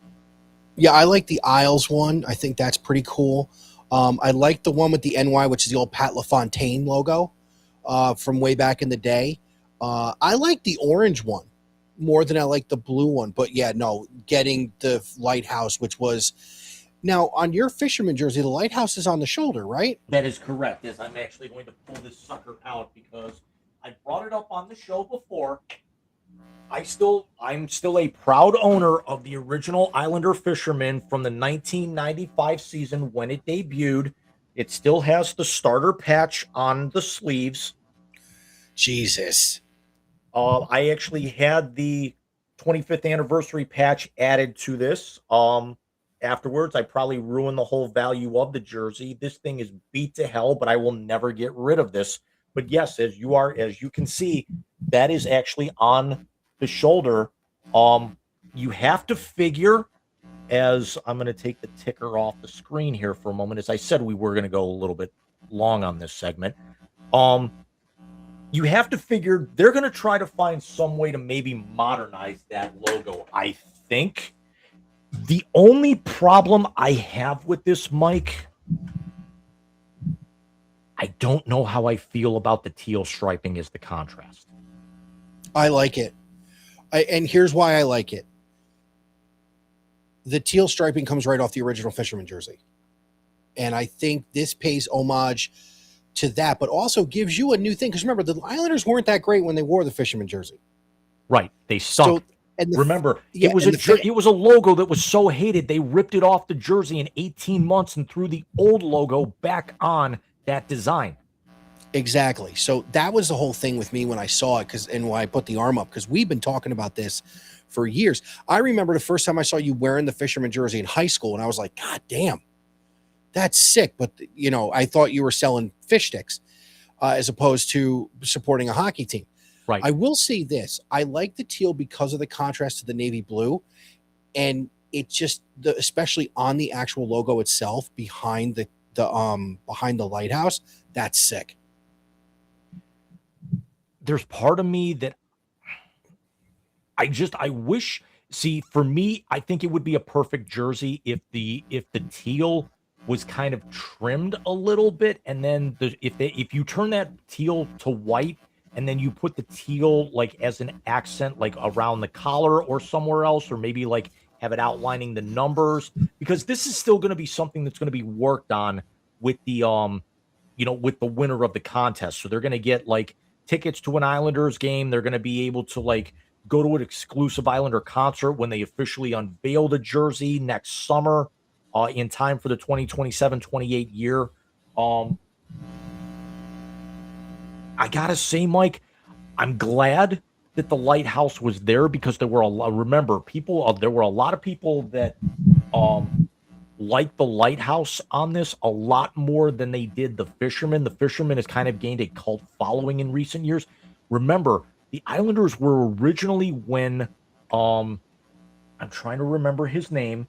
B: Yeah, I like the Isles one. I think that's pretty cool. I like the one with the NY, which is the old Pat LaFontaine logo from way back in the day. I like the orange one more than I like the blue one. But yeah, no, getting the Lighthouse, which was now on your Fisherman jersey, the Lighthouse is on the shoulder, right?
A: That is correct. Yes, I'm actually going to pull this sucker out because I brought it up on the show before. I'm still a proud owner of the original Islander Fisherman from the 1995 season when it debuted. It still has the starter patch on the sleeves.
B: Jesus.
A: I actually had the 25th anniversary patch added to this. Afterwards, I probably ruined the whole value of the jersey. This thing is beat to hell, but I will never get rid of this. But yes, as you can see, that is actually on the shoulder. You have to figure, as I'm going to take the ticker off the screen here for a moment. As I said, we were going to go a little bit long on this segment. You have to figure they're going to try to find some way to maybe modernize that logo. I think the only problem I have with this, Mike, I don't know how I feel about the teal striping as the contrast.
B: I like it. And here's why I like it. The teal striping comes right off the original Fisherman jersey. And I think this pays homage to that, but also gives you a new thing. Because remember, the Islanders weren't that great when they wore the fisherman jersey.
A: Right. They stunk.
B: And
A: Remember,
B: yeah,
A: it was it was a logo that was so hated they ripped it off the jersey in 18 months and threw the old logo back on that design.
B: Exactly. So that was the whole thing with me when I saw it, and when I put the arm up, because we've been talking about this for years. I remember the first time I saw you wearing the fisherman jersey in high school, and I was like, God damn, that's sick. But I thought you were selling fish sticks as opposed to supporting a hockey team.
A: Right.
B: I will say this: I like the teal because of the contrast to the navy blue, and it just especially on the actual logo itself behind the lighthouse. That's sick.
A: There's part of me that I wish. See, for me, I think it would be a perfect jersey if the teal was kind of trimmed a little bit, and then if you turn that teal to white, and then you put the teal like as an accent, like around the collar or somewhere else, or maybe like have it outlining the numbers, because this is still going to be something that's going to be worked on with the with the winner of the contest. So they're going to get like tickets to an Islanders game. They're going to be able to like go to an exclusive Islander concert when they officially unveil the jersey next summer, in time for the 2027-28 year. I gotta say, Mike, I'm glad that the lighthouse was there, because there were a lot. Remember, there were a lot of people that liked the lighthouse on this a lot more than they did the fisherman. The fisherman has kind of gained a cult following in recent years. Remember, the Islanders were originally when I'm trying to remember his name,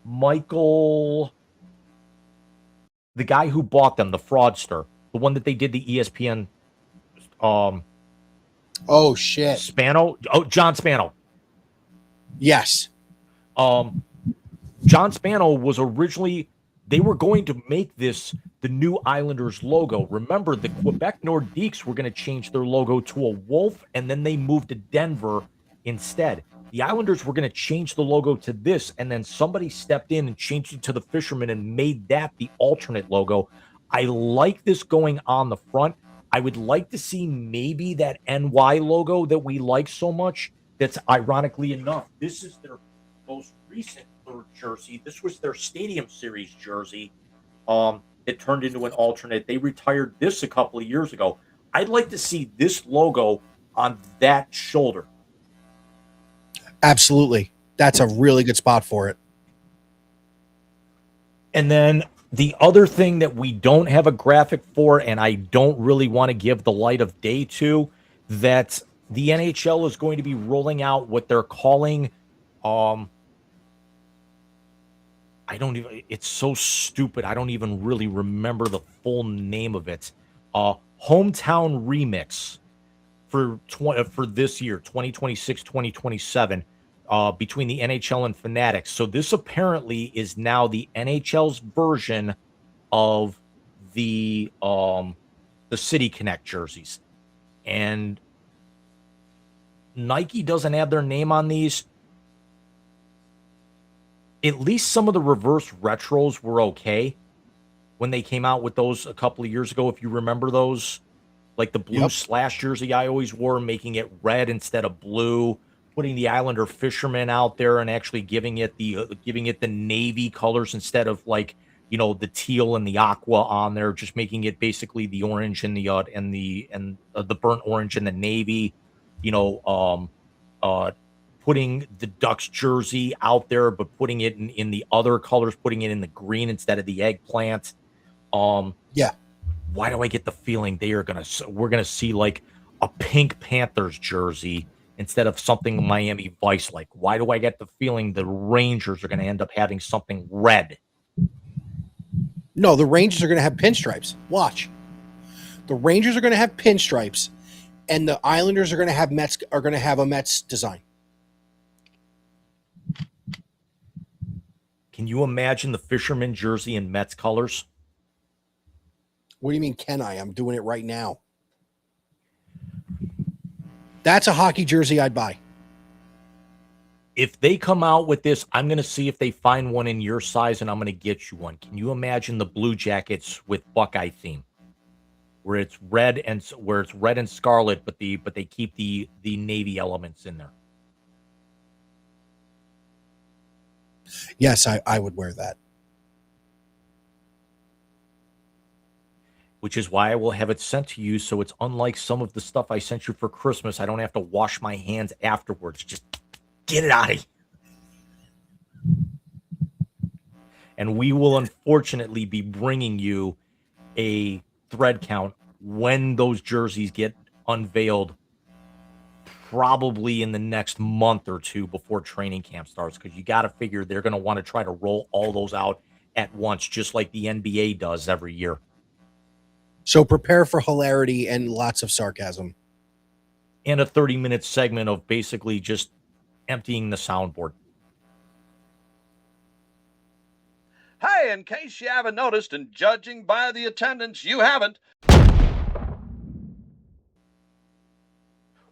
A: Michael, the guy who bought them, the fraudster, the one that they did the ESPN.
B: Oh shit.
A: Spano. Oh, John Spano.
B: Yes.
A: John Spano was originally, they were going to make this the new Islanders logo. Remember, the Quebec Nordiques were going to change their logo to a wolf, and then they moved to Denver instead. The Islanders were going to change the logo to this, and then somebody stepped in and changed it to the fisherman and made that the alternate logo. I like this going on the front. I would like to see maybe that NY logo that we like so much. That's ironically enough, this is their most recent third jersey. This was their Stadium Series jersey. It turned into an alternate. They retired this a couple of years ago. I'd like to see this logo on that shoulder.
B: Absolutely. That's a really good spot for it.
A: And then the other thing that we don't have a graphic for, and I don't really want to give the light of day to, that the NHL is going to be rolling out what they're calling, it's so stupid. I don't even really remember the full name of it. Hometown Remix for this year, 2026-2027, between the NHL and Fanatics. So this apparently is now the NHL's version of the City Connect jerseys. And Nike doesn't have their name on these. At least some of the reverse retros were okay when they came out with those a couple of years ago, if you remember those. Like the blue slash jersey I always wore, making it red instead of blue, putting the Islander fisherman out there and actually giving it the navy colors instead of like, the teal and the aqua on there, just making it basically the orange and the burnt orange and the navy, putting the Ducks jersey out there, but putting it in the other colors, putting it in the green instead of the eggplant.
B: Yeah.
A: Why do I get the feeling we're gonna see like a Pink Panthers jersey instead of something Miami Vice like? Why do I get the feeling the Rangers are gonna end up having something red?
B: No, the Rangers are gonna have pinstripes. Watch. The Rangers are gonna have pinstripes, and the Islanders are gonna have a Mets design.
A: Can you imagine the fisherman jersey in Mets colors?
B: What do you mean, can I? I'm doing it right now. That's a hockey jersey I'd buy.
A: If they come out with this, I'm going to see if they find one in your size, and I'm going to get you one. Can you imagine the Blue Jackets with Buckeye theme? where it's red and scarlet, but they keep the navy elements in there.
B: Yes, I would wear that.
A: Which is why I will have it sent to you, so it's unlike some of the stuff I sent you for Christmas. I don't have to wash my hands afterwards. Just get it out of here. And we will unfortunately be bringing you a thread count when those jerseys get unveiled, probably in the next month or two before training camp starts, because you got to figure they're going to want to try to roll all those out at once, just like the NBA does every year.
B: So prepare for hilarity and lots of sarcasm.
A: And a 30-minute segment of basically just emptying the soundboard.
C: Hey, in case you haven't noticed, and judging by the attendance, you haven't.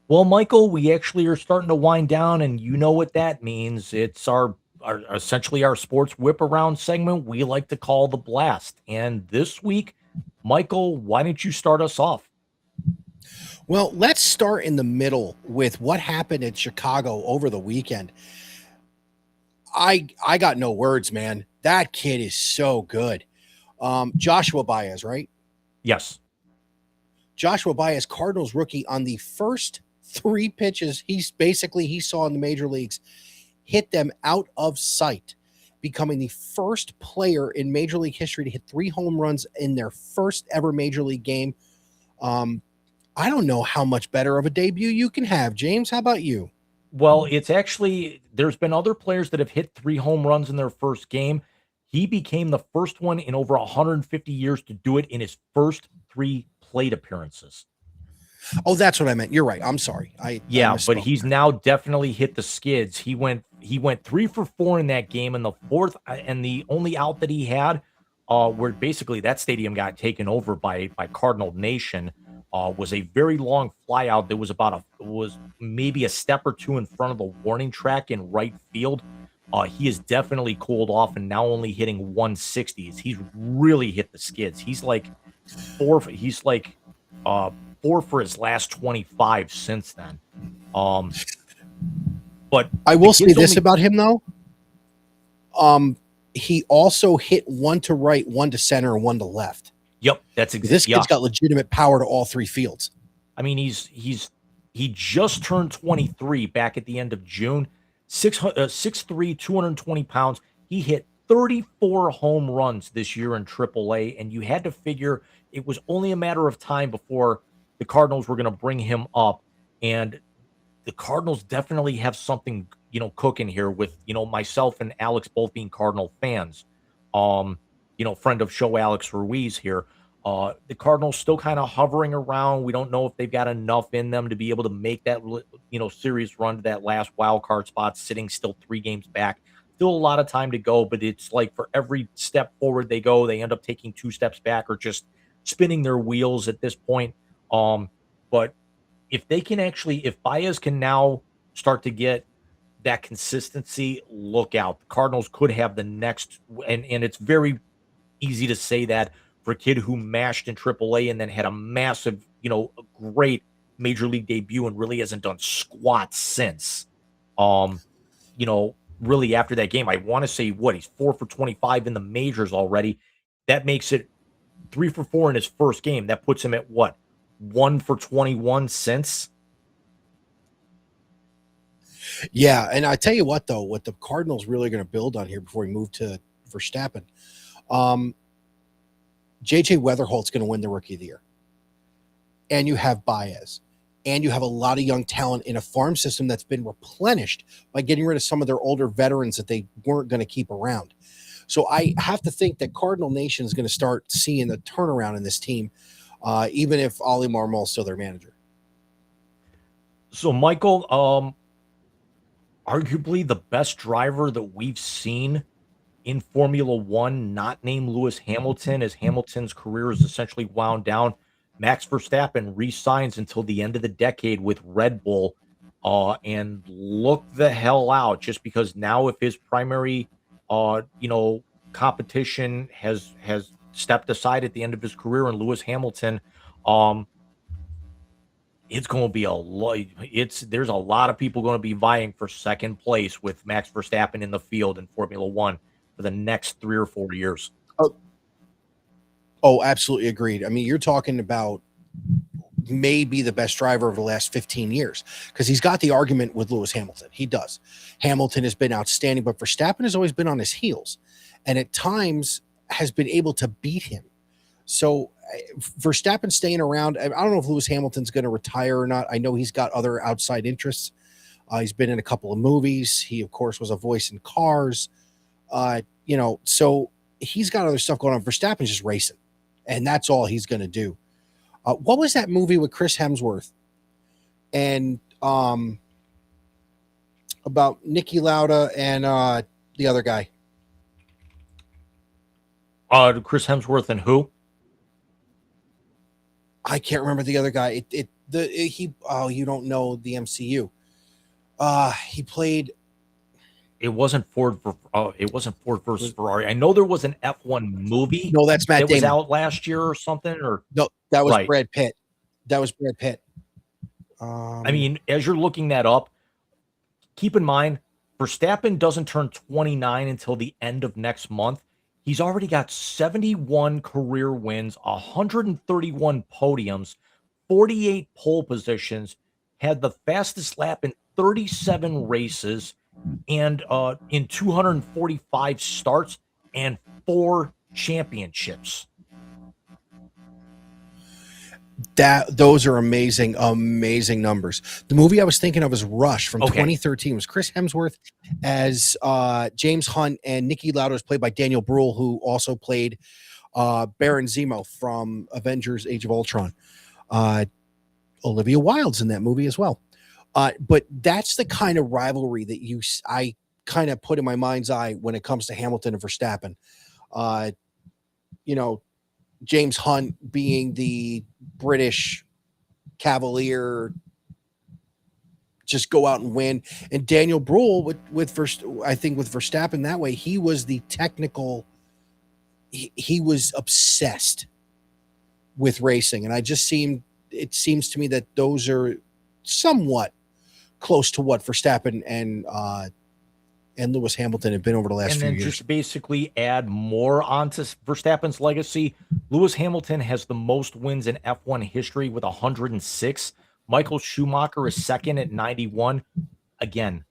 A: Well, Michael, we actually are starting to wind down, and you know what that means. It's our essentially our sports whip around segment we like to call the blast. And this week, Michael, why don't you start us off?
B: Well, let's start in the middle with what happened in Chicago over the weekend. I got no words, man. That kid is so good. Joshua Baez, right?
A: Yes.
B: Joshua Baez, Cardinals rookie, on the first 3 pitches he saw in the major leagues, hit them out of sight, becoming the first player in Major League history to hit 3 home runs in their first ever Major League game. I don't know how much better of a debut you can have. James, how about you?
A: Well, it's actually, there's been other players that have hit 3 home runs in their first game. He became the first one in over 150 years to do it in his first 3 plate appearances.
B: Oh, that's what I meant. You're right. I'm sorry. I
A: but he's now definitely hit the skids. He went 3 for 4 in that game, and the fourth and the only out that he had, where basically that stadium got taken over by Cardinal Nation, was a very long fly out that was maybe a step or 2 in front of the warning track in right field. He has definitely cooled off and now only hitting 160s. He's really hit the skids. He's like 4 for his last 25 since then. But
B: I will say this about him though. He also hit 1 to right, 1 to center, and 1 to left.
A: Yep, that's exactly.
B: This kid's got legitimate power to all 3 fields.
A: I mean, he just turned 23 back at the end of June. 6'3", 220 pounds. He hit 34 home runs this year in AAA, and you had to figure it was only a matter of time before the Cardinals were going to bring him up. And the Cardinals definitely have something, cooking here with, myself and Alex both being Cardinal fans. Friend of show Alex Ruiz here. The Cardinals still kind of hovering around. We don't know if they've got enough in them to be able to make that, series run to that last wild card spot, sitting still 3 games back. Still a lot of time to go, but it's like for every step forward they go, they end up taking 2 steps back or just spinning their wheels at this point. But if Baez can now start to get that consistency, look out. The Cardinals could have the next, and it's very easy to say that for a kid who mashed in AAA and then had a massive, great major league debut and really hasn't done squat since. Really after that game, I want to say he's 4 for 25 in the majors already. That makes it 3 for 4 in his first game. That puts him at 1 for 21 since.
B: Yeah, and I tell you what, though, what the Cardinals really going to build on here before we move to Verstappen, J.J. Weatherholt's going to win the Rookie of the Year. And you have Baez. And you have a lot of young talent in a farm system that's been replenished by getting rid of some of their older veterans that they weren't going to keep around. So I have to think that Cardinal Nation is going to start seeing the turnaround in this team, even if Ollie Marmol is still their manager.
A: So, Michael, arguably the best driver that we've seen in Formula One, not named Lewis Hamilton, as Hamilton's career is essentially wound down. Max Verstappen re-signs until the end of the decade with Red Bull, and look the hell out, just because now if his primary, competition has stepped aside at the end of his career and Lewis Hamilton It's going to be a lot. There's a lot of people going to be vying for second place with Max Verstappen in the field in Formula One for the next 3 or 4 years.
B: Oh, absolutely agreed. I mean, you're talking about maybe the best driver of the last 15 years because he's got the argument with Lewis Hamilton. He does. Hamilton has been outstanding, but Verstappen has always been on his heels and at times has been able to beat him. So Verstappen staying around, I don't know if Lewis Hamilton's going to retire or not. I know he's got other outside interests. He's been in a couple of movies. He, of course, was a voice in Cars. So he's got other stuff going on. Verstappen's just racing, and that's all he's going to do. What was that movie with Chris Hemsworth and about Niki Lauda and the other guy?
A: Chris Hemsworth and who?
B: I can't remember the other guy. You don't know the MCU. He played.
A: It wasn't Ford. It wasn't Ford versus Ferrari. I know there was an F1 movie.
B: No, that's Matt
A: that
B: Damon.
A: Was out last year or something. Or
B: no, that was
A: right.
B: Brad Pitt. That was Brad Pitt.
A: I mean, as you're looking that up, keep in mind, Verstappen doesn't turn 29 until the end of next month. He's already got 71 career wins, 131 podiums, 48 pole positions, had the fastest lap in 37 races, and in 245 starts and 4 championships.
B: Those are amazing numbers. The movie I was thinking of was Rush from 2013. It was Chris Hemsworth as James Hunt, and Niki Lauda was played by Daniel Bruhl, who also played Baron Zemo from Avengers: Age of Ultron. Olivia Wilde's in that movie as well. But that's the kind of rivalry that I kind of put in my mind's eye when it comes to Hamilton and Verstappen. James Hunt being the British Cavalier, just go out and win. And Daniel Bruhl with Verstappen that way, he was the technical, he was obsessed with racing. And it seems to me that those are somewhat close to what Verstappen and Lewis Hamilton have been over the last few years.
A: And then just basically add more onto Verstappen's legacy. Lewis Hamilton has the most wins in F1 history with 106. Michael Schumacher is second at 91. Again,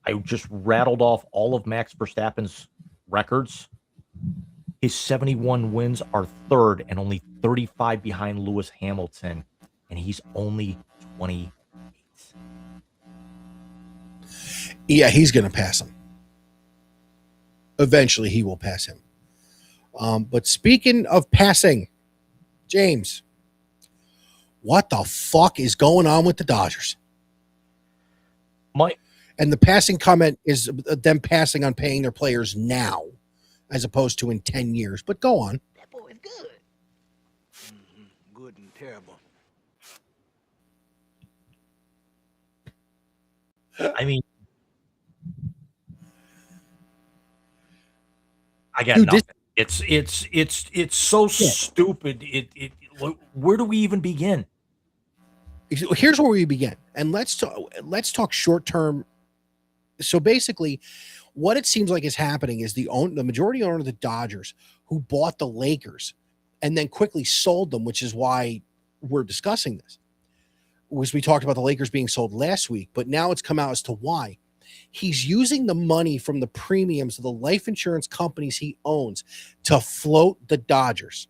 A: I just rattled off all of Max Verstappen's records. His 71 wins are third and only 35 behind Lewis Hamilton, and he's only 28.
B: Yeah, he's going to pass him. Eventually, he will pass him. But speaking of passing, James, what the fuck is going on with the Dodgers? And the passing comment is them passing on paying their players now, as opposed to in 10 years. But go on.
E: That boy is good. Good and terrible.
A: I mean, I got nothing. It's so stupid. Where do we even begin?
B: Here's where we begin, and let's talk short term. So basically, what it seems like is happening is the majority owner of the Dodgers, who bought the Lakers and then quickly sold them, which is why we're discussing this. Was we talked about the Lakers being sold last week, but now it's come out as to why. He's using the money from the premiums of the life insurance companies he owns to float the Dodgers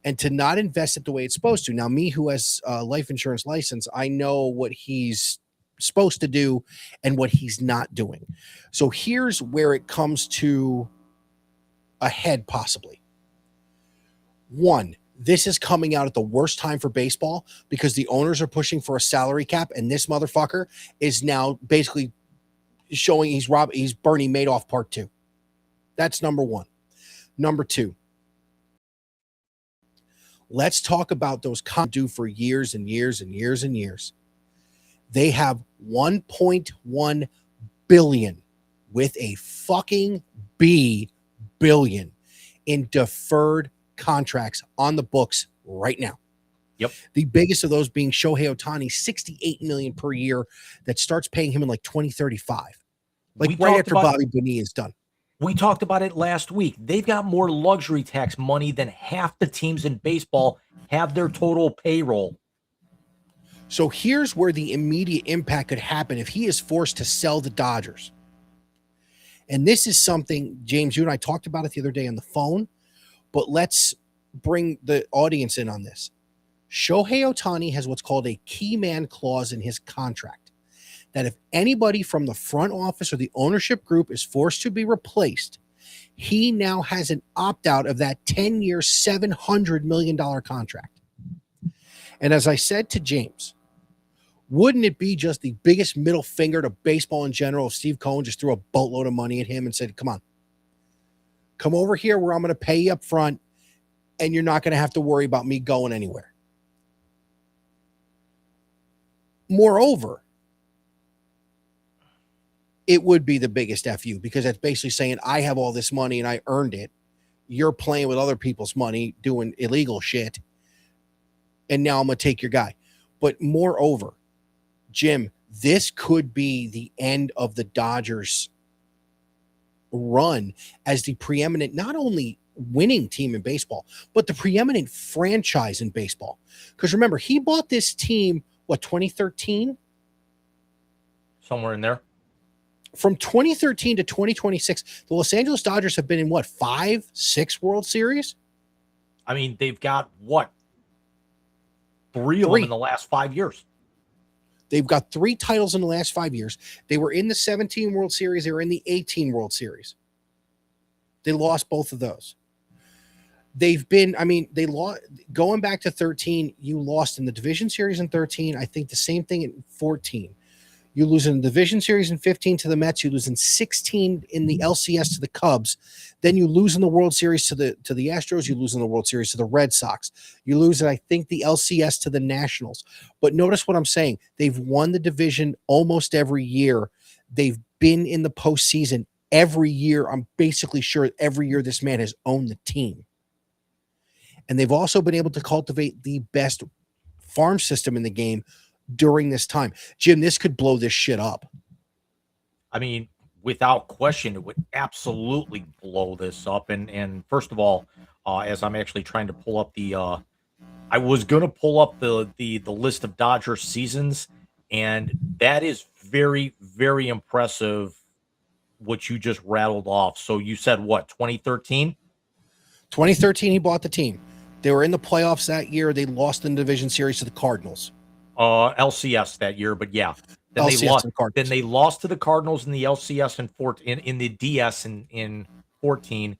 B: and to not invest it the way it's supposed to. Now, me, who has a life insurance license, I know what he's supposed to do and what he's not doing. So here's where it comes to a head, possibly. One, this is coming out at the worst time for baseball because the owners are pushing for a salary cap, and this motherfucker is now basically showing he's Bernie Madoff part 2. That's number one. Number two, let's talk about those due for years and years and years and years. They have 1.1 billion with a fucking B billion in deferred contracts on the books right now.
A: Yep.
B: The biggest of those being Shohei Ohtani, $68 million per year, that starts paying him in like 2035, like
A: We
B: right
A: talked
B: after
A: about-
B: Bobby Bonilla is done.
A: We talked about it last week. They've got more luxury tax money than half the teams in baseball have their total payroll.
B: So here's where the immediate impact could happen if he is forced to sell the Dodgers. And this is something, James, you and I talked about it the other day on the phone, but let's bring the audience in on this. Shohei Ohtani has what's called a key man clause in his contract, that if anybody from the front office or the ownership group is forced to be replaced, he now has an opt-out of that 10-year, $700 million contract. And as I said to James, wouldn't it be just the biggest middle finger to baseball in general if Steve Cohen just threw a boatload of money at him and said, come on, come over here where I'm going to pay you up front and you're not going to have to worry about me going anywhere. Moreover, it would be the biggest FU because that's basically saying I have all this money and I earned it. You're playing with other people's money, doing illegal shit. And now I'm going to take your guy. But moreover, Jim, this could be the end of the Dodgers' run as the preeminent, not only winning team in baseball, but the preeminent franchise in baseball. Because remember, he bought this team, 2013?
A: Somewhere in there.
B: From 2013 to 2026, the Los Angeles Dodgers have been in 5, 6 World Series?
A: I mean, they've got what? Three of them in the last 5 years.
B: They've got 3 titles in the last 5 years. They were in the 17 World Series. They were in the 18 World Series. They lost both of those. They've been, they lost going back to 13. You lost in the division series in 13. I think the same thing in 14. You lose in the division series in 15 to the Mets. You lose in 16 in the LCS to the Cubs. Then you lose in the World Series to the Astros. You lose in the World Series to the Red Sox. You lose in, I think, the LCS to the Nationals. But notice what I'm saying. They've won the division almost every year. They've been in the postseason every year. I'm basically sure every year this man has owned the team. And they've also been able to cultivate the best farm system in the game during this time. Jim, this could blow this shit up.
A: I mean, without question, it would absolutely blow this up. And first of all, as I'm actually trying to pull up I was going to pull up the list of Dodger seasons, and that is very, very impressive what you just rattled off. So you said what, 2013?
B: 2013, he bought the team. They were in the playoffs that year. They lost in the division series to the Cardinals.
A: LCS that year, but yeah. Then
B: LCS
A: they lost.
B: to the Cardinals.
A: Then they lost to the Cardinals in the LCS in the DS in 14.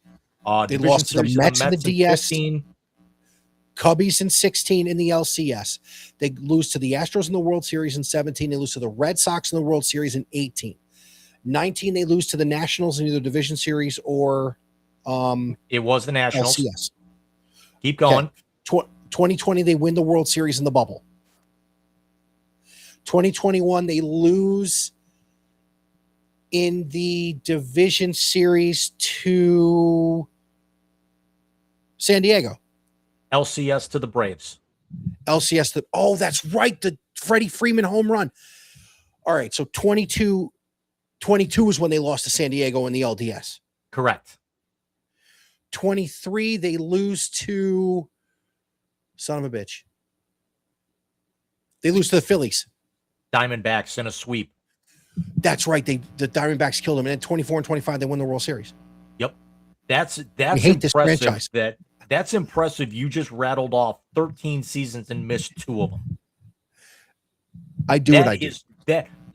B: They lost to the Mets in the DS.
A: 15.
B: Cubbies in 16 in the LCS. They lose to the Astros in the World Series in 17. They lose to the Red Sox in the World Series in 18. 19, they lose to the Nationals in either division series or
A: it was the Nationals.
B: LCS.
A: Keep going.
B: Okay. 2020, they win the World Series in the bubble. 2021, they lose in the division series to San Diego.
A: LCS to the Braves.
B: LCS. That's right. The Freddie Freeman home run. All right. So 22 is when they lost to San Diego in the LDS.
A: Correct.
B: 23, they lose to son of a bitch. They lose to the Phillies.
A: Diamondbacks in a sweep.
B: That's right. The Diamondbacks killed them. And then 24 and 25, they win the World Series.
A: Yep. That's
B: hate this
A: impressive.
B: franchise.
A: That's impressive. You just rattled off 13 seasons and missed 2 of them.
B: I do what I do.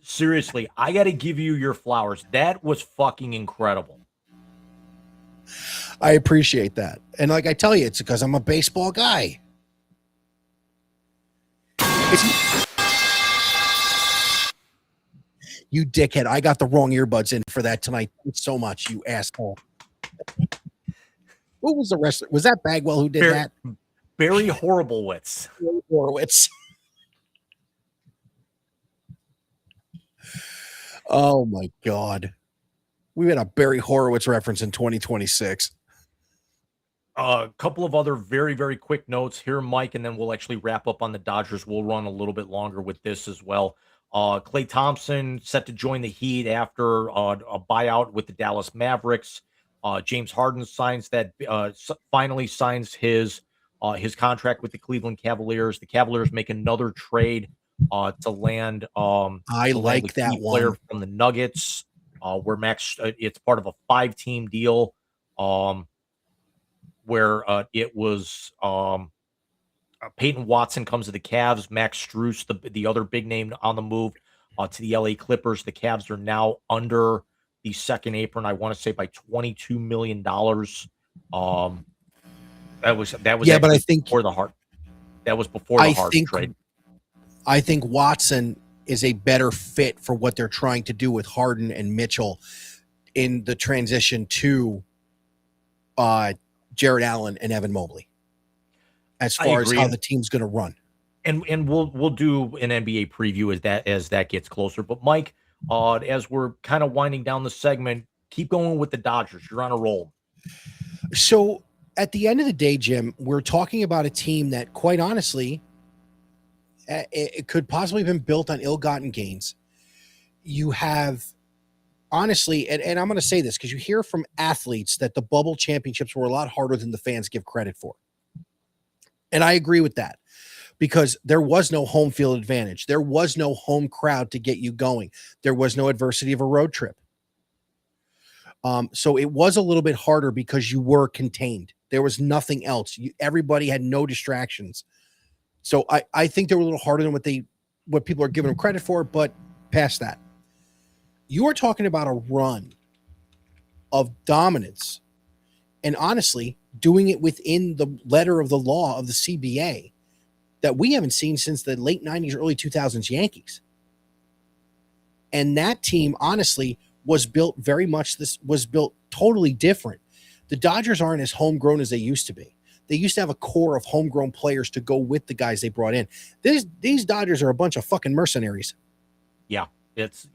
A: Seriously, I got to give you your flowers. That was fucking incredible.
B: I appreciate that. And like I tell you, it's because I'm a baseball guy. You dickhead. I got the wrong earbuds in for that tonight. Thanks so much, you asshole. What was the rest? Was that Bagwell who did that?
A: Barry Horowitz.
B: Horowitz. Oh my God. We had a Barry Horowitz reference in 2026.
A: A couple of other very, very quick notes here, Mike, and then we'll actually wrap up on the Dodgers. We'll run a little bit longer with this as well. Clay Thompson set to join the Heat after a buyout with the Dallas Mavericks. James Harden finally signs his contract with the Cleveland Cavaliers. The Cavaliers make another trade to land.
B: I like
A: a
B: that
A: key player
B: one.
A: from the Nuggets, where it's part of a 5-team deal. Where it was Peyton Watson comes to the Cavs, Max Strus, the other big name on the move, to the LA Clippers. The Cavs are now under the second apron, I want to say by $22 million. That was
B: Yeah, but I think
A: before the Harden trade.
B: I think Watson is a better fit for what they're trying to do with Harden and Mitchell in the transition to Jared Allen and Evan Mobley, as far as how the team's going to run.
A: And we'll do an NBA preview as that gets closer. But Mike, as we're kind of winding down the segment, keep going with the Dodgers. You're on a roll.
B: So at the end of the day, Jim, we're talking about a team that, quite honestly, it could possibly have been built on ill-gotten gains. You have, honestly, and I'm going to say this because you hear from athletes that the bubble championships were a lot harder than the fans give credit for. And I agree with that, because there was no home field advantage. There was no home crowd to get you going. There was no adversity of a road trip. So it was a little bit harder because you were contained. There was nothing else. Everybody had no distractions. So I think they were a little harder than what people are giving them credit for, but past that. You are talking about a run of dominance and, honestly, doing it within the letter of the law of the CBA that we haven't seen since the late 90s, early 2000s Yankees. And that team, honestly, was built totally different. The Dodgers aren't as homegrown as they used to be. They used to have a core of homegrown players to go with the guys they brought in. These Dodgers are a bunch of fucking mercenaries.
A: Yeah, it's,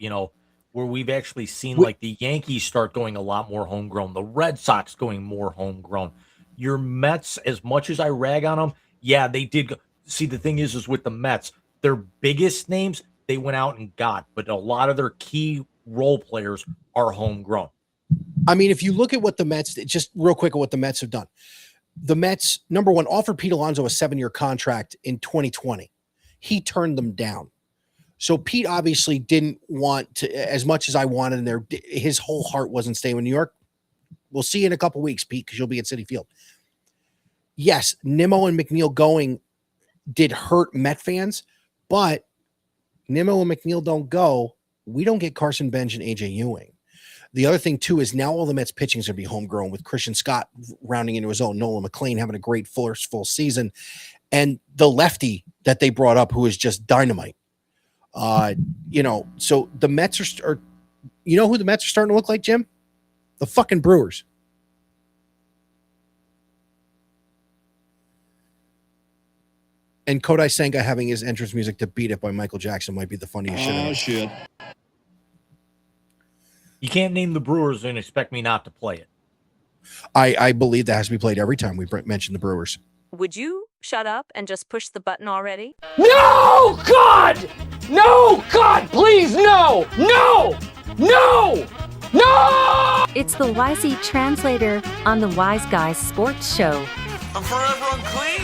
A: where we've actually seen like the Yankees start going a lot more homegrown, the Red Sox going more homegrown. Your Mets, as much as I rag on them, yeah, they did. See, the thing is with the Mets, their biggest names they went out and got, but a lot of their key role players are homegrown.
B: I mean, if you look at what the Mets, just real quick, at what the Mets have done. The Mets, number one, offered Pete Alonso a 7-year contract in 2020. He turned them down. So Pete obviously didn't want to, as much as I wanted in there, his whole heart wasn't staying in New York. We'll see you in a couple weeks, Pete, because you'll be at Citi Field. Yes, Nimmo and McNeil going did hurt Met fans, but Nimmo and McNeil don't go. We don't get Carson Bench and AJ Ewing. The other thing, too, is now all the Mets pitching is going to be homegrown, with Christian Scott rounding into his own, Nolan McLean having a great full season, and the lefty that they brought up, who is just dynamite. So the Mets are who the Mets are starting to look like, Jim? The fucking Brewers. And Kodai Senga having his entrance music to Beat It by Michael Jackson might be the funniest shit.
E: Oh, shit.
A: You can't name the Brewers and expect me not to play it.
B: I believe that has to be played every time we mention the Brewers.
F: Would you shut up and just push the button already?
G: No, God! No, God, please, no! No! No! No!
H: It's the YZ Translator on the Wise Guys Sports Show.
E: I'm forever unclean.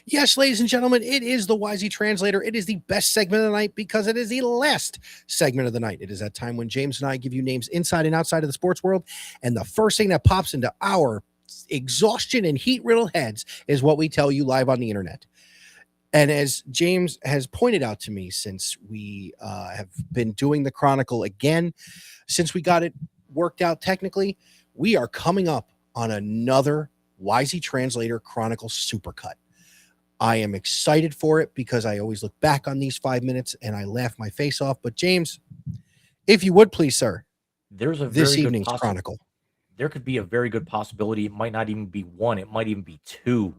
B: Yes, ladies and gentlemen, it is the YZ Translator. It is the best segment of the night because it is the last segment of the night. It is that time when James and I give you names inside and outside of the sports world, and the first thing that pops into our exhaustion and heat-riddled heads is what we tell you live on the internet. And as James has pointed out to me, since we have been doing the Chronicle again, since we got it worked out technically, we are coming up on another YZ Translator Chronicle Supercut. I am excited for it because I always look back on these 5 minutes and I laugh my face off. But James, if you would please, sir,
A: there's a
B: this
A: very
B: evening's
A: good
B: Chronicle.
A: There could be a very good possibility. It might not even be one. It might even be two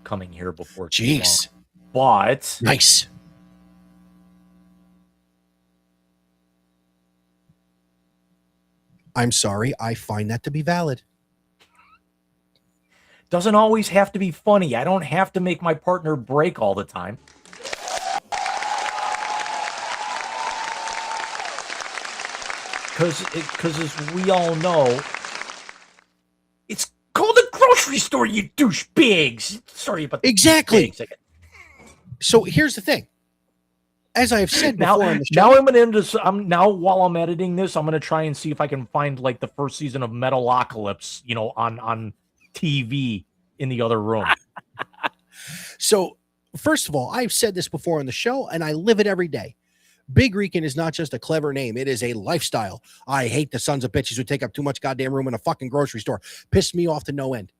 A: coming here before too
B: Jeez.
A: long. But
B: Nice. I'm sorry. I find that to be valid.
A: Doesn't always have to be funny. I don't have to make my partner break all the time. Because as we all know, it's called a grocery store, you douchebags. Sorry about the
B: Exactly.
A: douchebags.
B: So here's the thing. As I have said before on the show,
A: Now I'm gonna end this. Now while I'm editing this, I'm gonna try and see if I can find like the first season of Metalocalypse, on TV in the other room.
B: so first of all, I've said this before on the show, and I live it every day. Big Rican is not just a clever name. It is a lifestyle. I hate the sons of bitches who take up too much goddamn room in a fucking grocery store. Piss me off to no end.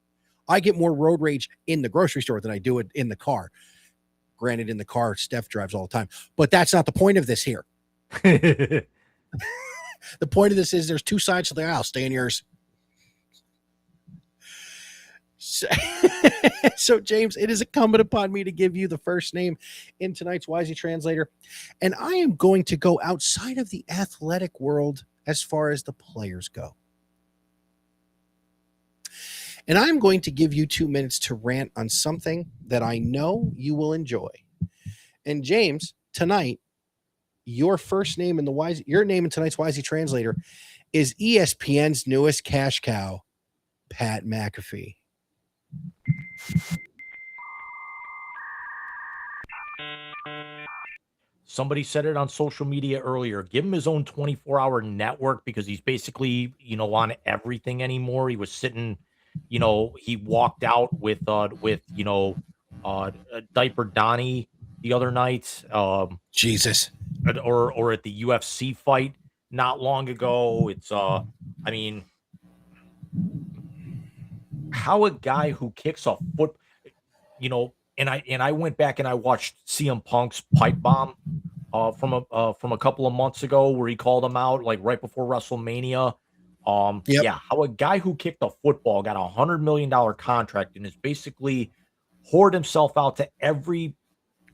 B: I get more road rage in the grocery store than I do it in the car. Granted, in the car, Steph drives all the time, but that's not the point of this here. The point of this is there's two sides to the aisle. Stay in yours. So, James, it is incumbent upon me to give you the first name in tonight's Wisey Translator. And I am going to go outside of the athletic world as far as the players go. And I'm going to give you 2 minutes to rant on something that I know you will enjoy. And James, tonight, your first name in your name in tonight's Wisey Translator is ESPN's newest cash cow, Pat McAfee.
A: Somebody said it on social media earlier. Give him his own 24-hour network because he's basically, on everything anymore. He was sitting, he walked out with Diaper Donnie the other night.
B: Jesus.
A: Or at the UFC fight not long ago. It's how a guy who kicks a foot, and I went back and I watched CM Punk's pipe bomb from a couple of months ago where he called him out like right before WrestleMania. Yep. Yeah, how a guy who kicked a football got $100 million contract and is basically hoard himself out to every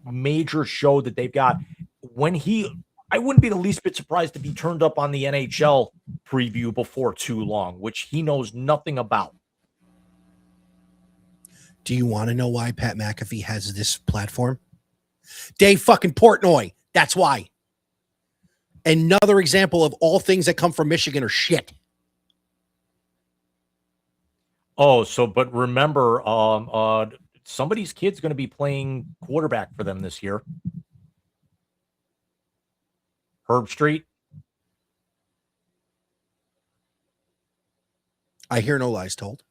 A: major show that they've got. I wouldn't be the least bit surprised if he turned up on the NHL preview before too long, which he knows nothing about.
B: Do you want to know why Pat McAfee has this platform? Dave fucking Portnoy. That's why. Another example of all things that come from Michigan are shit.
A: Oh, but remember, somebody's kid's going to be playing quarterback for them this year. Herb Street.
B: I hear no lies told.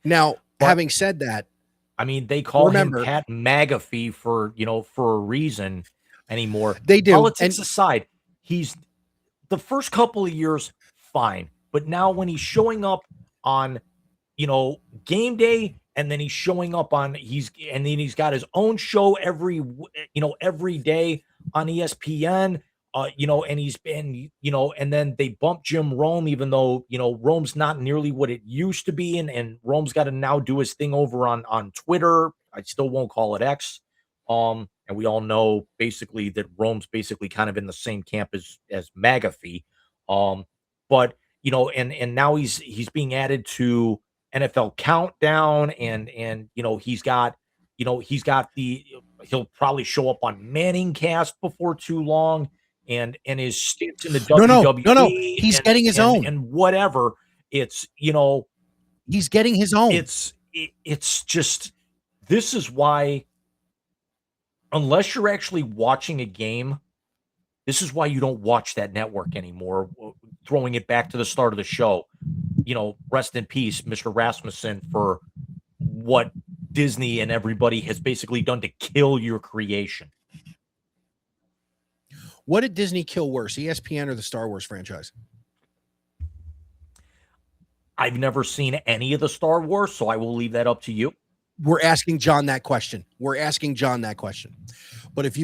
B: Now, having said that,
A: they call him Pat McAfee for a reason anymore.
B: They do.
A: Politics aside, he's the first couple of years fine, but now when he's showing up on, game day, and then he's showing up on he's got his own show every day on ESPN. And he's been, and then they bump Jim Rome, even though, Rome's not nearly what it used to be. And Rome's got to now do his thing over on Twitter. I still won't call it X. And we all know basically that Rome's basically kind of in the same camp as McAfee. But, and now he's being added to NFL Countdown and he's got he'll probably show up on Manning Cast before too long. And is stint in the WWE.
B: No. He's getting his own.
A: And whatever. It's,
B: he's getting his own.
A: It's just, this is why, unless you're actually watching a game, this is why you don't watch that network anymore. Throwing it back to the start of the show, rest in peace, Mr. Rasmussen, for what Disney and everybody has basically done to kill your creation.
B: What did Disney kill worse, ESPN or the Star Wars franchise? I've never seen any of the Star Wars, so I will leave that up to you.
A: We're asking John that question. But if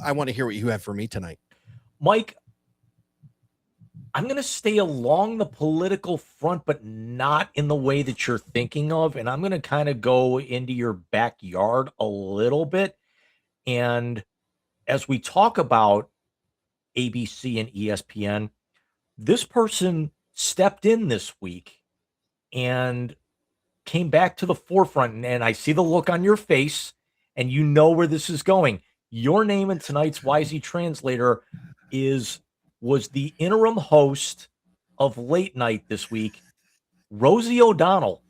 A: I want to hear what you have for me tonight.
B: Mike, I'm going to stay along the political front, but not in the way that you're thinking of. And I'm going to kind of go into your backyard a little bit. And
A: as we talk about ABC and ESPN, this person stepped in this week and came back to the forefront. And I see the look on your face, and you know where this is going. Your name in tonight's YZ Translator was the interim host of Late Night this week, Rosie O'Donnell.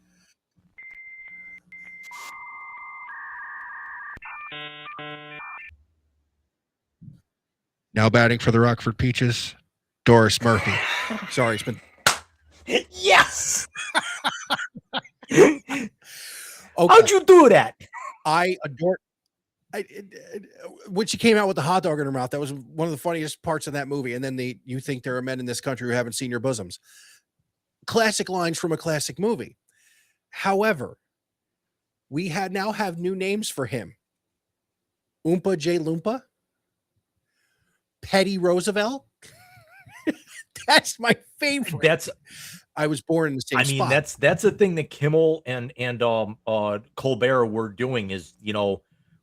B: Now batting for the Rockford Peaches, Doris Murphy. Sorry, it's been
A: Yes.
B: okay.
A: How'd you do that?
B: I adore. When she came out with the hot dog in her mouth, that was one of the funniest parts of that movie. And then you think there are men in this country who haven't seen your bosoms. Classic lines from a classic movie. However, we now have new names for him. Oompa J. Loompa. Petty Roosevelt. That's my favorite. I was born in the same spot.
A: That's the thing that Kimmel and Colbert were doing is,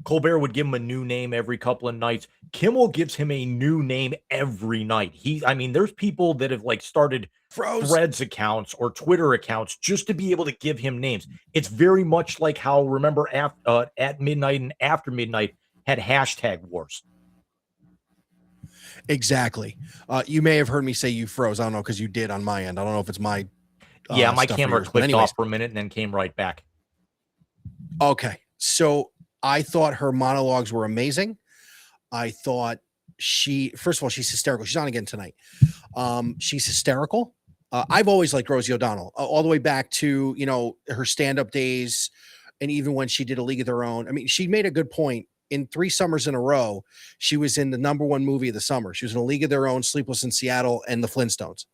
A: Colbert would give him a new name every couple of nights. Kimmel gives him a new name every night. There's people that have started Threads accounts or Twitter accounts just to be able to give him names. It's very much like how, remember, at midnight and after midnight had hashtag wars.
B: Exactly. You may have heard me say you froze. I don't know, because you did on my end. I don't know if it's my
A: my
B: stuff
A: camera
B: yours,
A: clicked off for a minute and then came right back.
B: Okay. So I thought her monologues were amazing. I thought first of all, she's hysterical. She's on again tonight. She's hysterical. I've always liked Rosie O'Donnell all the way back to, her stand-up days. And even when she did A League of Their Own, she made a good point. In 3 summers in a row, she was in the #1 movie of the summer. She was in A League of Their Own, Sleepless in Seattle, and The Flintstones.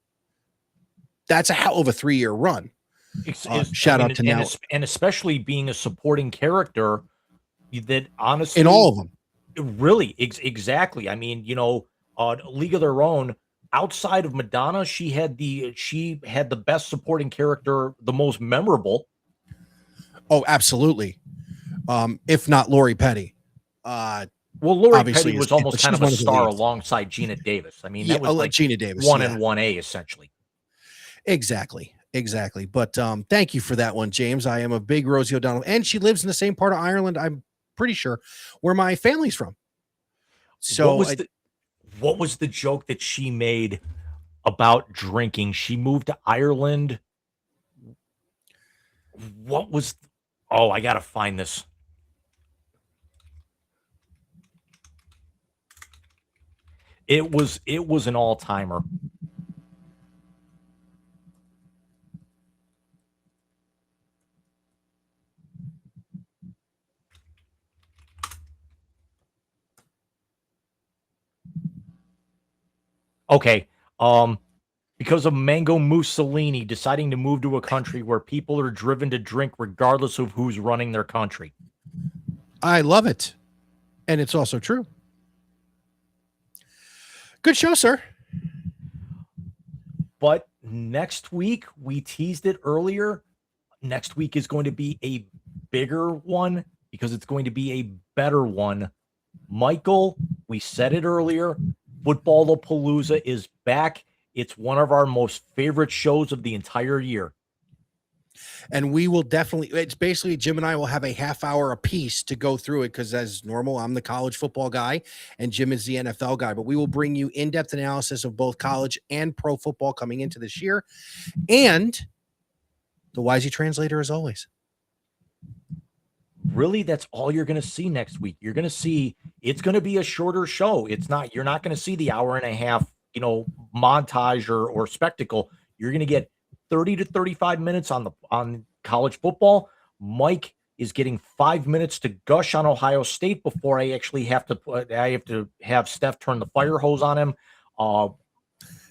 B: That's a hell of a 3-year run. Shout out to Nell.
A: And especially being a supporting character that honestly...
B: In all of them.
A: Really, exactly. League of Their Own, outside of Madonna, she had the best supporting character, the most memorable.
B: Oh, absolutely. If not Lori Petty.
A: Lori Petty was almost kind of a star alongside Gina Davis. That was like
B: Gina Davis,
A: 1 and 1A essentially.
B: Exactly. But thank you for that one, James. I am a big Rosie O'Donnell, and she lives in the same part of Ireland, I'm pretty sure, where my family's from. So
A: what was the joke that she made about drinking? She moved to Ireland. I gotta find this. It was an all-timer. Okay. Because of Mango Mussolini deciding to move to a country where people are driven to drink regardless of who's running their country.
B: I love it. And it's also true. Good show, sir.
A: But next week, we teased it earlier. Next week is going to be a bigger one because it's going to be a better one. Michael, we said it earlier. Football-a-Palooza is back. It's one of our most favorite shows of the entire year.
B: And we will it's basically Jim and I will have a half hour apiece to go through it because, as normal, I'm the college football guy and Jim is the NFL guy. But we will bring you in-depth analysis of both college and pro football coming into this year. And the YZ Translator, as always.
A: Really, that's all you're going to see next week. You're going to see it's going to be a shorter show. You're not going to see the hour and a half, montage or spectacle. You're going to get 30 to 35 minutes on college football. Mike is getting 5 minutes to gush on Ohio State before I actually have to have Steph turn the fire hose on him.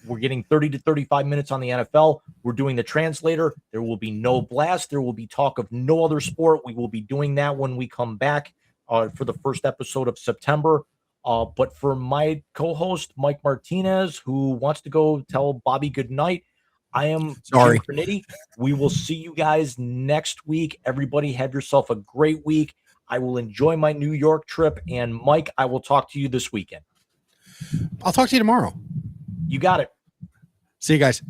A: We're getting 30 to 35 minutes on the NFL. We're doing the translator. There will be no blast. There will be talk of no other sport. We will be doing that when we come back for the first episode of September. But for my co-host, Mike Martinez, who wants to go tell Bobby goodnight, I am Jim Cornetti. We will see you guys next week. Everybody have yourself a great week. I will enjoy my New York trip. And Mike, I will talk to you this weekend.
B: I'll talk to you tomorrow.
A: You got it.
B: See you guys.